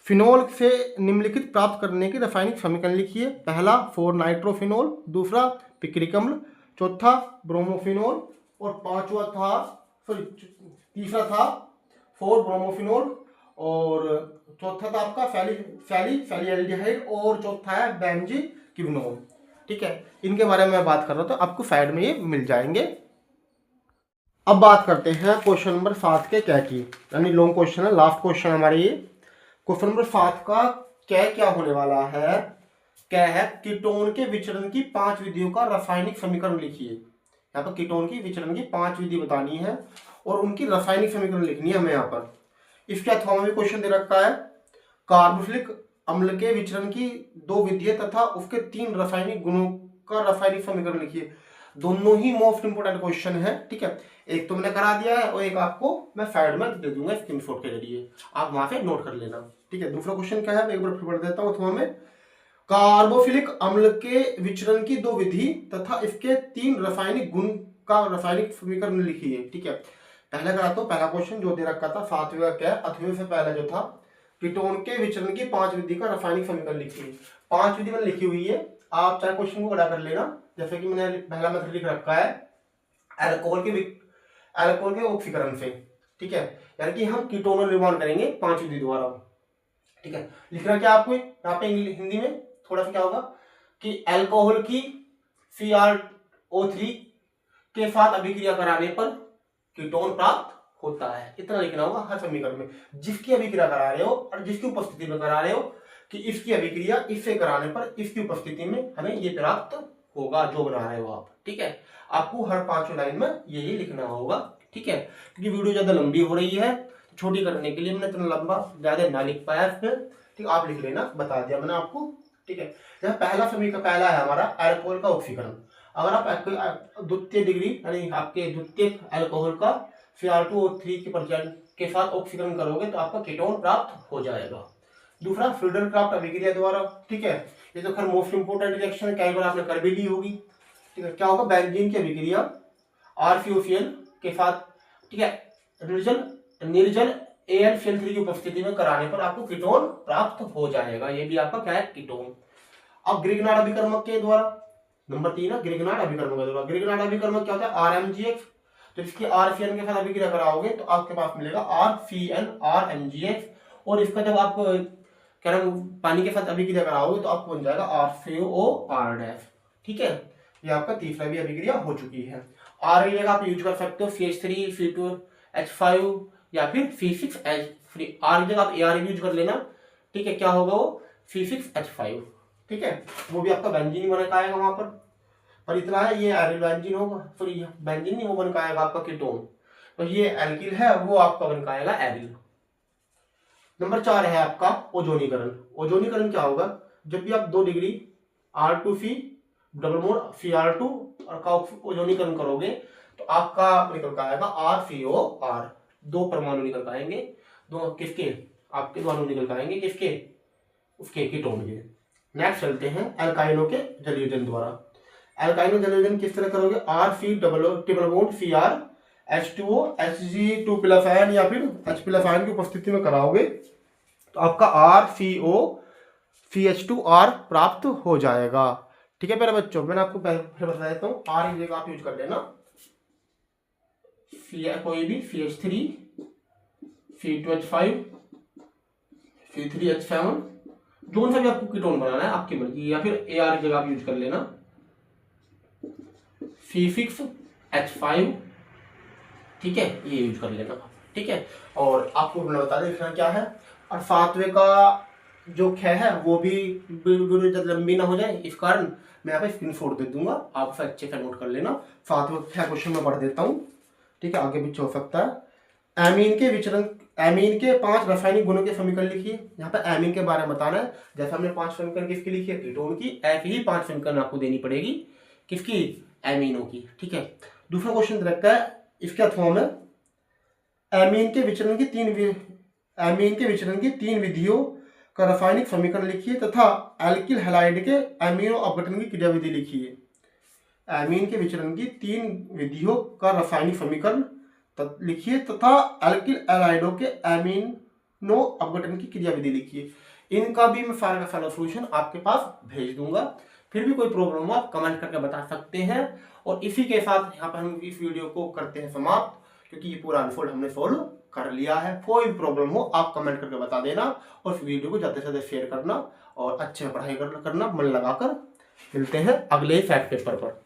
फिनोल से निम्नलिखित प्राप्त करने की रासायनिक समीकरण लिखिए। पहला 4 नाइट्रोफिनोल, दूसरा पिक्रिक अम्ल, चौथा ब्रोमोफिनोल, और पांचवा था सॉरी तीसरा था 4 ब्रोमोफिनोल, और चौथा था आपका फैलीएल्डिहाइड, और चौथा है बेंजीक्विनोन, ठीक है। इनके बारे में मैं बात कर रहा था, आपको साइड में ये मिल जाएंगे। अब बात करते हैं क्वेश्चन नंबर 7 के क्या की, यानी लॉन्ग क्वेश्चन है, लास्ट क्वेश्चन हमारे ये। क्वेश्चन नंबर 7 का क्या होने वाला है, क्या है कीटोन के विचरण की 5 विधियों का रासायनिक समीकरण लिखिए। यहाँ पर कीटोन की विचरण की 5 विधि बतानी है और उनकी रासायनिक समीकरण लिखनी है हमें यहाँ पर। इसके अथवा में भी क्वेश्चन दे रखा है, कार्बोक्सिलिक अम्ल के विचरण की 2 विधियां तथा उसके 3 रासायनिक गुणों का रासायनिक समीकरण लिखिए। दोनों ही मोस्ट इंपोर्टेंट क्वेश्चन है, ठीक है। एक तो मैंने करा दिया है और एक आपको मैं साइड में दे दूंगा स्क्रीनशॉट के जरिए, आप वहां से नोट कर लेना, ठीक है। दूसरा क्वेश्चन क्या है, एक बार फिर पढ़ देता हूँ अथवा में, कार्बोफिलिक अम्ल के विचरण की 2 विधि तथा इसके 3 रासायनिक गुण का रासायनिक समीकरण लिखिए, ठीक है। पहला करा तो पहला क्वेश्चन जो दे रखा था 7वें का क्या, अथवे से पहला जो था कीटोन के विचरण की 5 विधि का रासायनिक समीकरण लिखिए। 5 विधि मैंने लिखी हुई है, आप चाहे क्वेश्चन को बड़ा कर लेना, जैसे कि मैंने पहला मेथड लिख रखा है अल्कोहल के ऑक्सीकरण से, ठीक है, यानी कि हम कीटोन निर्माण करेंगे 5 विधि द्वारा, ठीक है। लिखना क्या आपको यहाँ पे हिंदी में थोड़ा सा क्या होगा कि अल्कोहल की CrO3 के साथ अभिक्रिया कराने पर कीटोन प्राप्त होता है, इतना लिखना होगा हर समीकरण में। जिसकी अभिक्रिया करा रहे हो और जिसकी उपस्थिति में करा रहे हो कि इसकी अभिक्रिया इससे कराने पर इसकी उपस्थिति में हमें ये प्राप्त होगा जो बना रहे हो आप, ठीक है। आपको हर 5 लाइन में यही लिखना होगा, ठीक है। क्योंकि वीडियो ज्यादा लंबी हो रही है, छोटी करने के लिए मैंने इतना लंबा ज्यादा ना लिख पाया इसमें, ठीक। आप लिख लेना, बता दिया मैंने आपको, ठीक है। जैसे पहला समीकरण पहला है हमारा अल्कोहल का ऑक्सीकरण। अगर आप द्वितीय डिग्री यानी आपके द्वितीय अल्कोहल का Cr2O3 के साथ ऑक्सीकरण करोगे तो आपका कीटोन प्राप्त हो जाएगा। दूसरा फ्रीडल क्राफ्ट अभिक्रिया द्वारा, ठीक है। ये तो खैर मोस्ट इंपोर्टेंट रिएक्शन है, कई बार आपने कर भी ली होगी, ठीक है। क्या होगा, बेंजीन की अभिक्रिया RCOCl के साथ, ठीक है, निर्जल AlCl3 की उपस्थिति में कराने पर आपको कीटोन प्राप्त हो जाएगा। ये भी आपका क्या है, कीटोन। अब ग्रिग्नार्ड अभिकर्मक के द्वारा, नंबर 3 है ग्रिग्नार्ड अभिकर्मक के द्वारा। ग्रिग्नार्ड अभिकर्मक क्या होता है, RMGX, तो इसकी RCN के साथ अभिक्रिया कराओगे तो आपके पास मिलेगा RCN RMGX, और इसका जब आप क्या नाम पानी के साथ अभिक्रिया कराओगे तो आपको बन जाएगा RCOR', ठीक है। ये आपका तीसरा भी अभिक्रिया हो चुकी है। R की जगह आप यूज कर सकते हो CH3 C2H5 या फिर C6H3, R की जगह आप AR यूज कर लेना, ठीक है। क्या होगा वो C6H5, ठीक है। वो भी आपका बेंजीन बन के आएगा वहां पर इतना है, ये एरिल बेंजीन होगा, सॉरी बेंजीन नहीं, वो बन के आएगा आपका कीटोन, तो ये एल्किल है, वो आपका बन के आएगा एरिल। नंबर 4 है आपका ओजोनीकरण। ओजोनीकरण क्या होगा, जब भी आप 2 degree R2C double mode Cr2 और का ओजोनीकरण करोगे तो आपका निकल का आएगा RCOR, 2 परमाणु निकल आएंगे, दो किसके, आपके दो अणु निकल आएंगे किसके, उसके कीटोन के। नेक्स्ट चलते हैं एल्काइनों के जलयोजन द्वारा। एल्काइनो जलयोजन किस तरह करोगे, RC double bond Cr H2O Hg2+ या फिर H+ की उपस्थिति में कराओगे तो आपका RCO CH2R प्राप्त हो जाएगा, ठीक है। मेरे बच्चों मैंने आपको पहले बता देता हूँ, R की जगह आप यूज कर लेना कोई भी CH3 C2H5 C3H7, जो सा भी आपको कीटोन बनाना है आपकी मर्जी, या फिर AR की जगह आप यूज कर लेना C6H5, ठीक है, ये यूज कर लेना, ठीक है। और आपको बता दें क्या है। और 7वें का जो ख है वो भी वीडियो ज़्यादा लंबी ना हो जाए, इस कारण मैं यहाँ पे स्क्रीनशॉट दे दूंगा, आप अच्छे से नोट कर लेना। साथ में छह क्वेश्चन में पढ़ देता हूँ, ठीक है, आगे पीछे हो सकता है। एमीन के विचरण, एमीन के 5 रासायनिक गुणों के समीकरण लिखिए। यहाँ पे एमीन के बारे में बताना है। जैसे हमने 5 समीकरण किसकी लिखी है, कीटोन की, ऐसी ही 5 समीकरण आपको देनी पड़ेगी किसकी, एमीनों की, ठीक है। दूसरा क्वेश्चन रखता है इसके फॉर्म है, एमीन के विचरण की तीन विधियों का रासायनिक समीकरण लिखिए तथा एल्किल हैलाइड के एमिनो अपघटन की क्रियाविधि लिखिए। एमीन के विचरण की 3 विधियों का रासायनिक समीकरण लिखिए तथा एल्किल हैलाइडों के एमिनो अपघटन की क्रियाविधि लिखिए। इनका भी मैं सारा का सारा सोल्यूशन आपके पास भेज दूंगा। फिर भी कोई प्रॉब्लम हो आप कमेंट करके बता सकते हैं। और इसी के साथ यहाँ पर हम इस वीडियो को करते हैं समाप्त, क्योंकि ये पूरा अनफोल्ड हमने सोल्व कर लिया है। कोई भी प्रॉब्लम हो आप कमेंट करके बता देना और इस वीडियो को ज़्यादा से ज़्यादा शेयर करना और अच्छे से पढ़ाई करना मन लगाकर। मिलते हैं अगले फैक्ट पेपर पर।